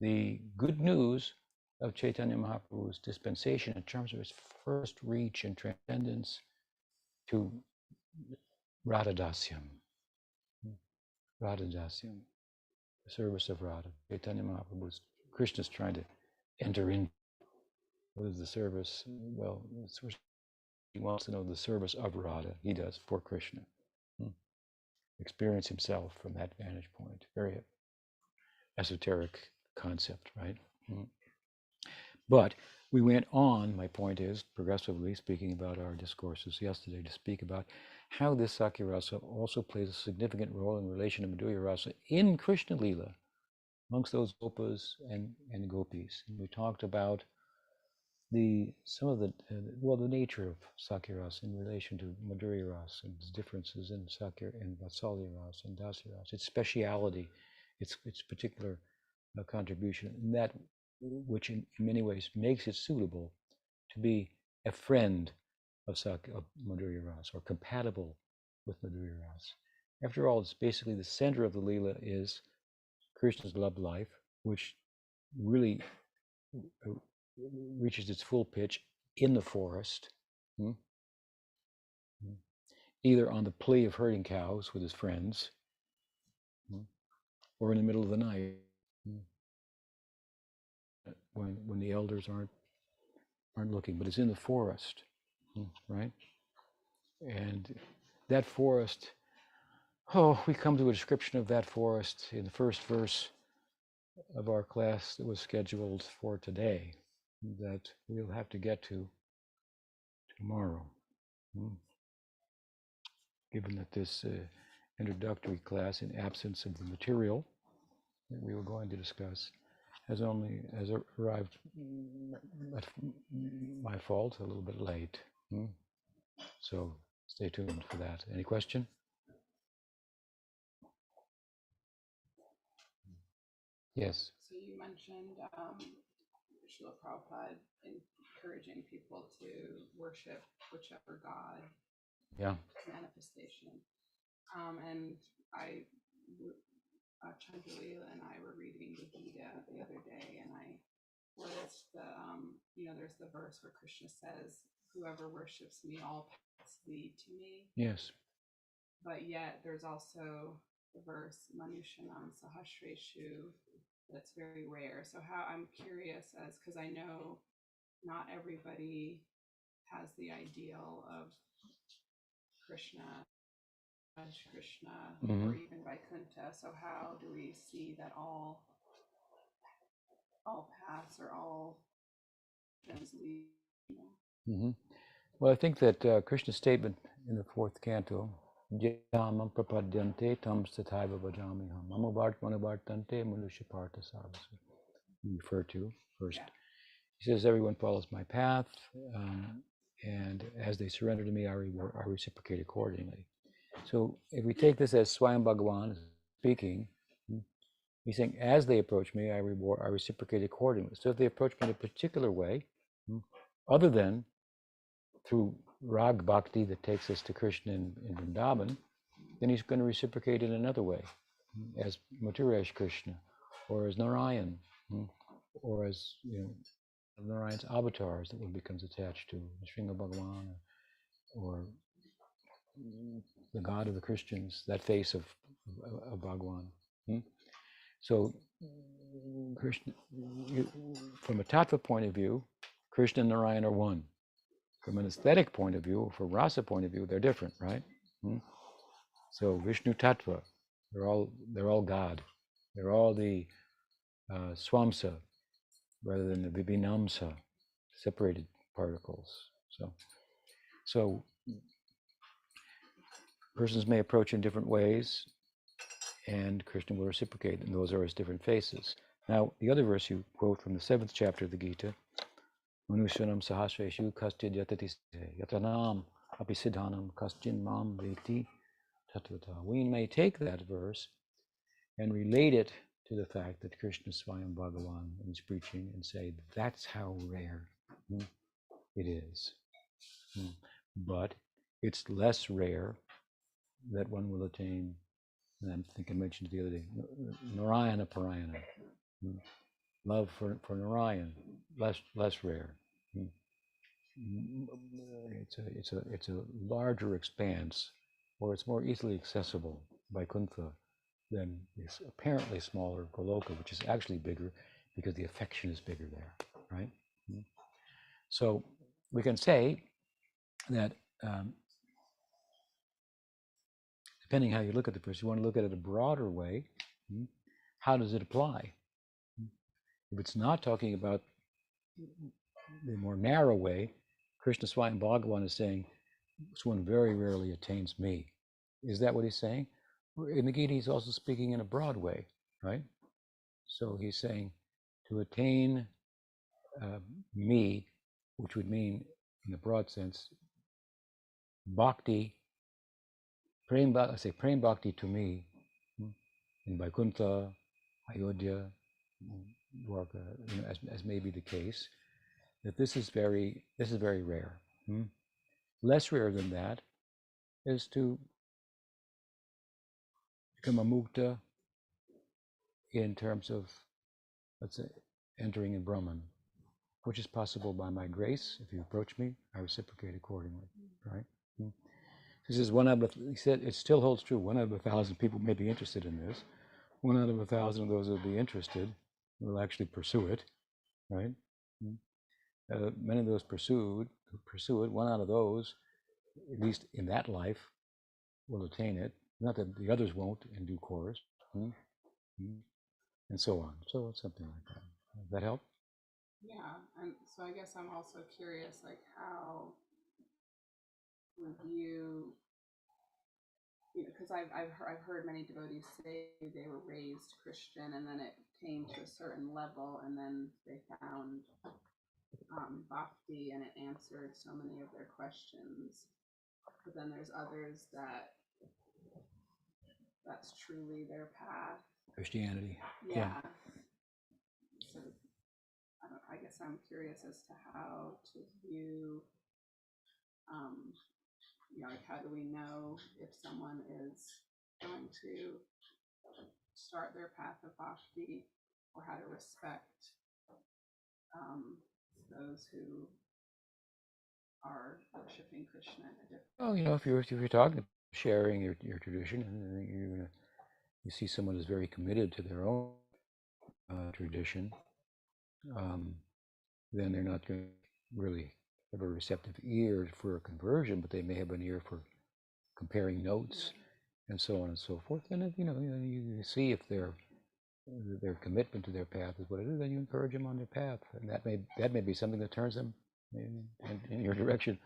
the good news of Chaitanya Mahaprabhu's dispensation in terms of his first reach and transcendence to Radhadasyam. Radhadasyam, the service of Radha. Chaitanya Mahaprabhu's, Krishna's trying to enter in. What is the service? Well, he wants to know the service of Radha. He does for Krishna. Experience himself from that vantage point. Very esoteric concept, right? Mm. But we went on, my point is, progressively speaking about our discourses yesterday, to speak about how this Sakya Rasa also plays a significant role in relation to Madhurya Rasa in Krishna Lila, amongst those gopas and gopis. And we talked about some of the nature of Sakya Rasa in relation to Madhurya Rasa and its differences in Sakya and Vatsalya Rasa and Dasya Rasa, its speciality, its particular contribution, and that which in many ways makes it suitable to be a friend of Madhurya Rasa, or compatible with Madhurya Rasa. After all, it's basically the center of the Leela is Krishna's love life, which really reaches its full pitch in the forest, either on the plea of herding cows with his friends, or in the middle of the night, when the elders aren't looking. But it's in the forest, right? And that forest, we come to a description of that forest in the first verse of our class that was scheduled for today, that we'll have to get to tomorrow. Given that this introductory class, in absence of the material that we were going to discuss, has arrived at my fault a little bit late. So stay tuned for that. Any question? Yes. So you mentioned Srila Prabhupada encouraging people to worship whichever God, manifestation. And Chandrila and I were reading the Gita the other day, and I noticed there's the verse where Krishna says, "Whoever worships me, all paths lead to me." Yes. But yet there's also the verse Manushanam Sahasreshu that's very rare. So how I'm curious, as because I know not everybody has the ideal of Krishna, or even Vaikuntha. So how do we see that all paths or all things lead? Well, I think that Krishna's statement in the fourth canto, Yamam prapadyante tam sathaiva bhajamiham mamavartmanavartante manusya partha sarvasa, you refer to first. Yeah. He says, everyone follows my path, and as they surrender to me, I reciprocate accordingly. So if we take this as Swayam Bhagavan speaking, he's saying, as they approach me, I reciprocate accordingly. So if they approach me in a particular way, other than through Rag Bhakti that takes us to Krishna in Vrindavan, then he's going to reciprocate in another way, as Mathurash Krishna, or as Narayan, or as Narayan's avatars that one becomes attached to, Sringa Bhagavan, or the God of the Christians, that face of Bhagavan. So, Krishna, from a tattva point of view, Krishna and Narayan are one. From an aesthetic point of view, from rasa point of view, they're different, right? So Vishnu Tattva, they're all God. They're all the Swamsa rather than the Vibhinamsa, separated particles. So persons may approach in different ways, and Krishna will reciprocate, and those are his different faces. Now, the other verse you quote from the 7th chapter of the Gita, Manusyanam sahasreshu kastid yatati yatanam api siddhanam kastin mam veti tatvata. We may take that verse and relate it to the fact that Krishna Swayam Bhagavan is preaching and say, that's how rare it is. But it's less rare that one will attain, and I think I mentioned the other day, Narayana Parayana. Love for Narayan, less rare. It's a larger expanse, or it's more easily accessible by Kuntha than this apparently smaller Goloka, which is actually bigger because the affection is bigger there, right? So we can say that depending how you look at the verse, you want to look at it a broader way. how does it apply? If it's not talking about the more narrow way, Krishna Swami Bhagavan is saying, this one very rarely attains me. Is that what he's saying? In the Gita, he's also speaking in a broad way, right? So he's saying to attain me, which would mean, in a broad sense, bhakti, I say prem bhakti to me, in Vaikuntha, Ayodhya, Dwarka, as may be the case, that this is very rare. Less rare than that is to become a mukta in terms of, let's say, entering in Brahman, which is possible by my grace. If you approach me, I reciprocate accordingly, right? He says he said it still holds true. 1 out of 1,000 people may be interested in this. 1 out of 1,000 of those who will be interested will actually pursue it, right? Many of those who pursue it, 1 out of those, at least in that life, will attain it. Not that the others won't in due course, and so on. So it's something like that. Does that help? Yeah, and so I guess I'm also curious, like how would you, because I've heard many devotees say they were raised Christian and then it came to a certain level and then they found bhakti and it answered so many of their questions. But then there's others that's truly their path. Christianity. Yeah. So I guess I'm curious as to how to view, like how do we know if someone is going to start their path of bhakti, or how to respect those who are worshiping Krishna in a different. Well, if you're talking, sharing your tradition, and you see someone who's very committed to their own tradition, then they're not going to really have a receptive ear for a conversion, but they may have an ear for comparing notes and so on and so forth. And if you see if their commitment to their path is what it is, then you encourage them on their path, and that may be something that turns them in your direction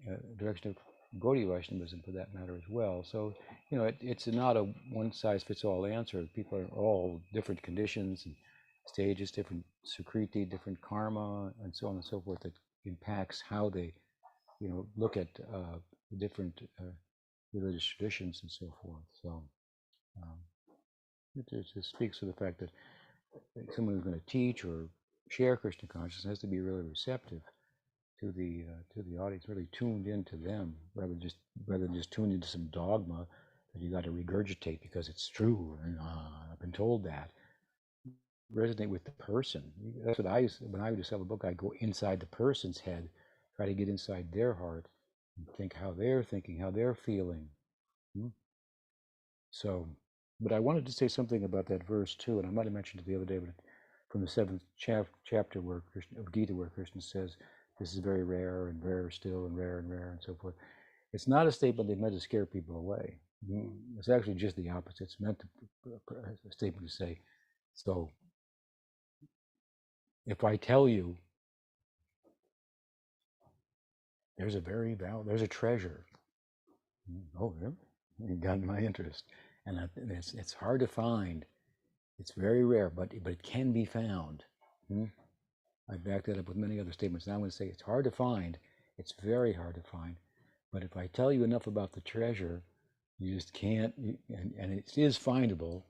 of Gaudiya Vaishnavism, for that matter, as well. So it's not a one-size-fits-all answer. People are all different conditions and stages, different sukriti, different karma, and so on and so forth, that impacts how they look at different religious traditions and so forth. So it just speaks to the fact that someone who's going to teach or share Krishna consciousness has to be really receptive to the audience, really tuned into them, rather than just tuned into some dogma that you got to regurgitate because it's true and I've been told that. Resonate with the person. That's what I used when I would just have a book. I go inside the person's head, try to get inside their heart, and think how they're thinking, how they're feeling. So, but I wanted to say something about that verse too, and I might have mentioned it the other day, but from the 7th chapter of Gita, where Krishna says, "This is very rare and rare still and rare and so forth." It's not a statement they meant to scare people away. It's actually just the opposite. It's meant a statement to say, so if I tell you there's a treasure, oh, really? You got my interest, and it's hard to find. It's very rare, but it can be found. I backed that up with many other statements. Now I'm going to say it's hard to find. It's very hard to find. But if I tell you enough about the treasure, you just can't, and it is findable,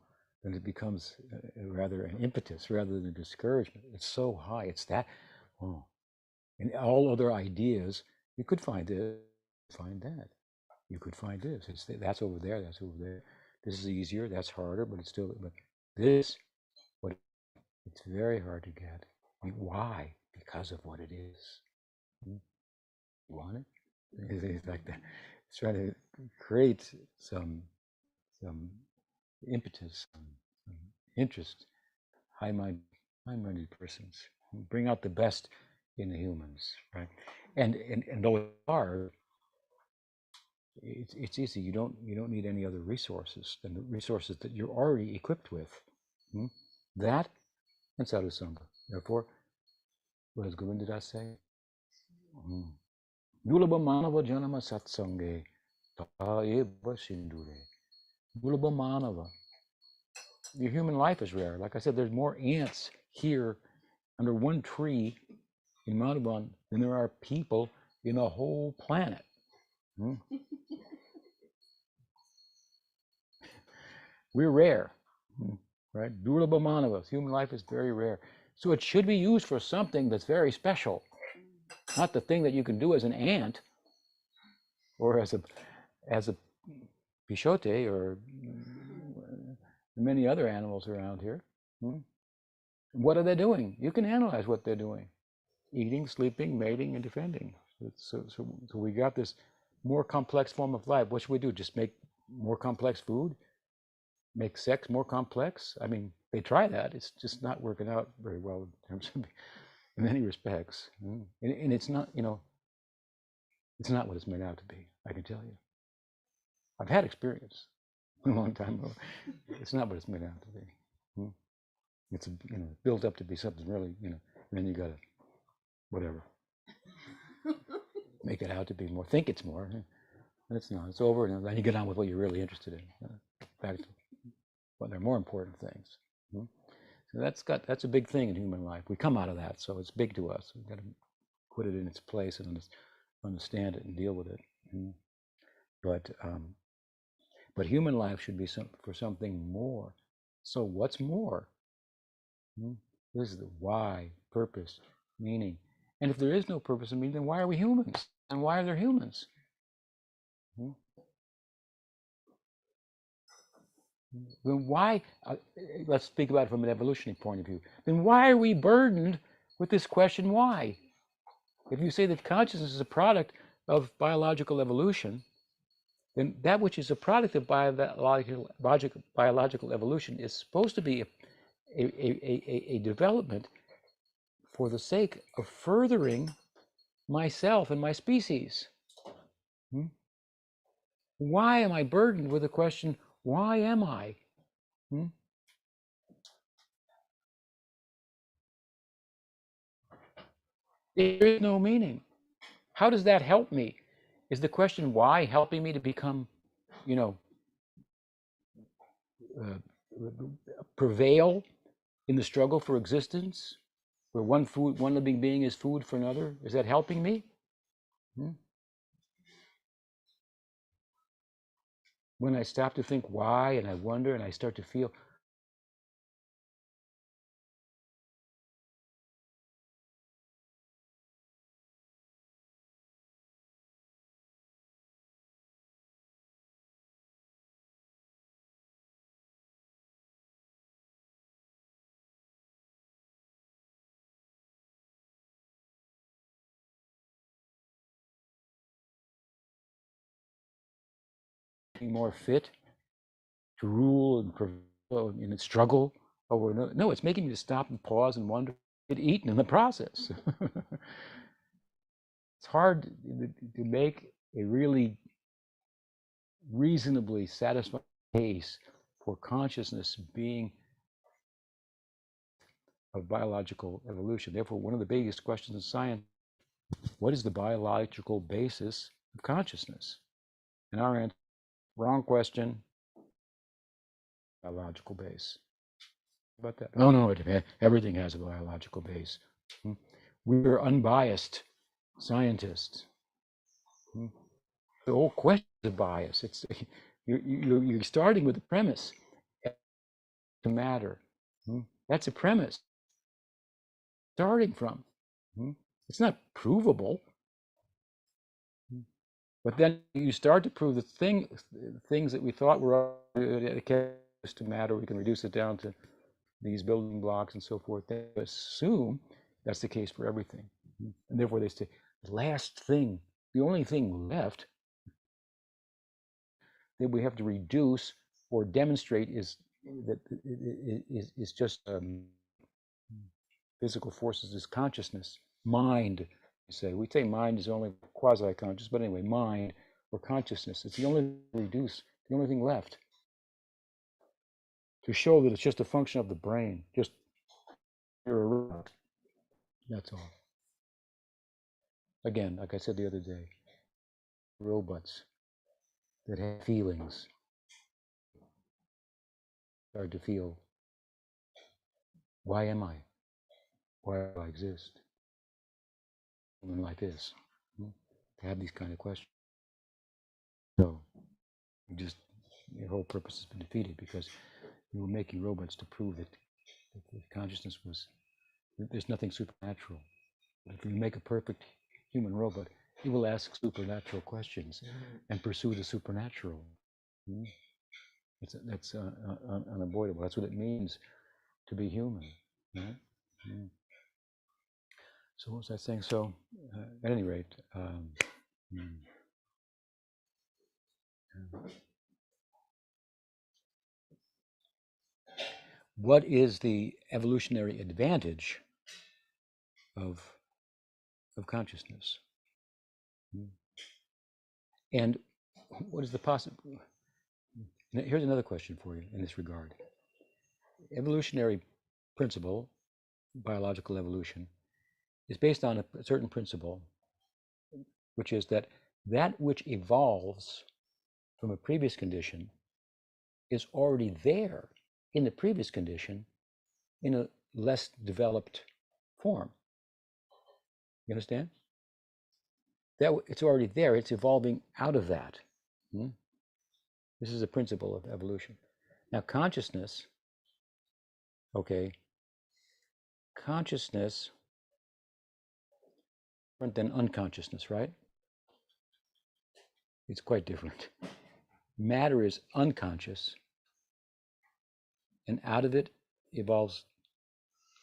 then it becomes rather an impetus rather than a discouragement. It's so high. It's that. Oh, and all other ideas, you could find this, find that. You could find this. That's over there. That's over there. This is easier. That's harder, but it's still. But this, what it's very hard to get. Why? Because of what it is. You want it? It's like that. It's trying to create some impetus, some interest, high-minded persons. Bring out the best in the humans, right? And those are. It's easy. You don't need any other resources than the resources that you're already equipped with. That and sadhusanga. Therefore, what does Govindadas say? Dulabha manava janama satsange tata eva sindure. Dulabha manava. Your human life is rare. Like I said, there's more ants here under one tree in Madhuvan than there are people in the whole planet. We're rare, right? Durlabha manava. Human life is very rare. So it should be used for something that's very special, not the thing that you can do as an ant or as a pishote or many other animals around here. What are they doing? You can analyze what they're doing: eating, sleeping, mating, and defending. So we got this more complex form of life. What should we do? Just make more complex food? Make sex more complex? I mean, they try that. It's just not working out very well in terms of, in many respects. And it's not, it's not what it's made out to be. I can tell you. I've had experience a long time ago. It's not what it's made out to be. It's built up to be something really, and then you gotta, whatever, make it out to be more. Think it's more. It's not. It's over, and then you get on with what you're really interested in. Back to what are more important things. So that's a big thing in human life. We come out of that, so it's big to us. We've got to put it in its place and understand it and deal with it. But human life should be for something more. So what's more? This is the why, purpose, meaning. And if there is no purpose and meaning, then why are we humans? And why are there humans? Then why, let's speak about it from an evolutionary point of view, then why are we burdened with this question, why? If you say that consciousness is a product of biological evolution, then that which is a product of biological evolution is supposed to be a development for the sake of furthering myself and my species. Why am I burdened with the question, why am I? There is no meaning. How does that help me? Is the question why helping me to become, prevail in the struggle for existence, where one living being is food for another? Is that helping me? When I stop to think why, and I wonder, and I start to feel, more fit to rule and prevail in a struggle over no, it's making me to stop and pause and wonder, get eaten in the process. It's hard to make a really reasonably satisfying case for consciousness being of biological evolution. Therefore, one of the biggest questions in science, what is the biological basis of consciousness? And our answer, wrong question, biological base. How about that? Oh no, everything has a biological base. We're unbiased scientists. The whole question is bias. It's you're starting with the premise to matter. That's a premise. Starting from. It's not provable. But then you start to prove the things that we thought were to matter. We can reduce it down to these building blocks and so forth. They assume that's the case for everything. And therefore they say, the last thing, the only thing left that we have to reduce or demonstrate is that is just physical forces, is consciousness, mind. We say mind is only quasi-conscious, but anyway, mind or consciousness. It's the only thing reduced, the only thing left. to show that it's just a function of the brain. Just you're a robot. That's all. Again, like I said the other day, robots that have feelings start to feel, why am I? Why do I exist? Something like this. To have these kind of questions. So your whole purpose has been defeated because you were making robots to prove that consciousness was, there's nothing supernatural. But if you make a perfect human robot, he will ask supernatural questions and pursue the supernatural. That's unavoidable. That's what it means to be human. Right? So what was I saying? So at any rate, what is the evolutionary advantage of consciousness? And what is the possible? Here's another question for you in this regard. Evolutionary principle, biological evolution, is based on a certain principle, which is that which evolves from a previous condition is already there in the previous condition in a less developed form. You understand? That it's already there. It's evolving out of that. This is a principle of evolution. Now, consciousness, consciousness different than unconsciousness, right? It's quite different. Matter is unconscious, and out of it evolves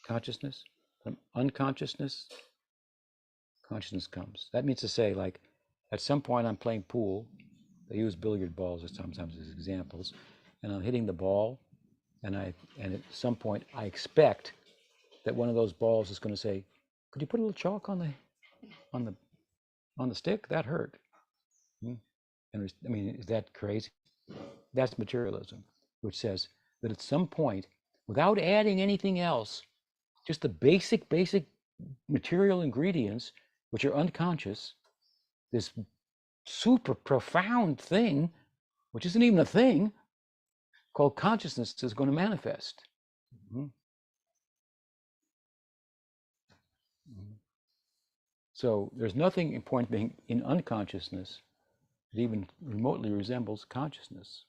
consciousness. From unconsciousness, consciousness comes. That means to say, like, at some point I'm playing pool. I use billiard balls sometimes as examples, and I'm hitting the ball, and at some point I expect that one of those balls is going to say, "Could you put a little chalk on the stick? That hurt." And I mean, is that crazy? That's materialism, which says that at some point, without adding anything else, just the basic material ingredients, which are unconscious, this super profound thing, which isn't even a thing, called consciousness, is going to manifest. So there's nothing important being in unconsciousness that even remotely resembles consciousness.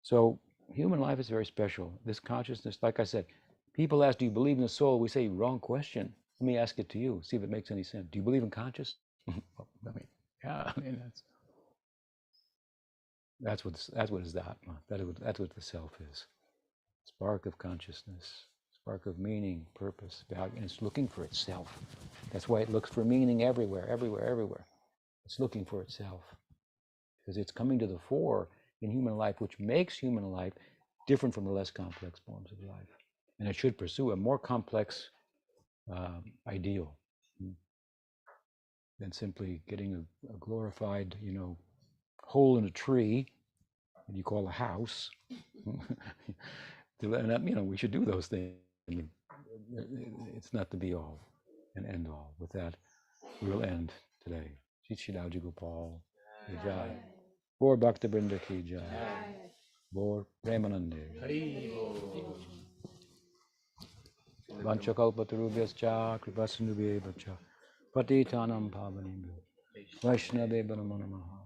So human life is very special. This consciousness, like I said, people ask, do you believe in the soul? We say, wrong question. Let me ask it to you, see if it makes any sense. Do you believe in consciousness? I mean, yeah, I mean, that's what is that. That's what the self is. Spark of consciousness, spark of meaning, purpose, value, and it's looking for itself. That's why it looks for meaning everywhere. It's looking for itself because it's coming to the fore in human life, which makes human life different from the less complex forms of life. And it should pursue a more complex ideal than simply getting a glorified, hole in a tree that you call a house. We should do those things. I mean, it's not the be all and end all. With that, we'll end today. Chichidaji Gopal, Jai. Bor Bhakta Brinda ki Jai. Bor Premanande. Vanchakalpatarubhyascha kripasindubhyeva patitanam pavanebhyo Vaishnavebhyo namo namaha.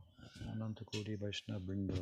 Anantakoti Vaishnava Brindo.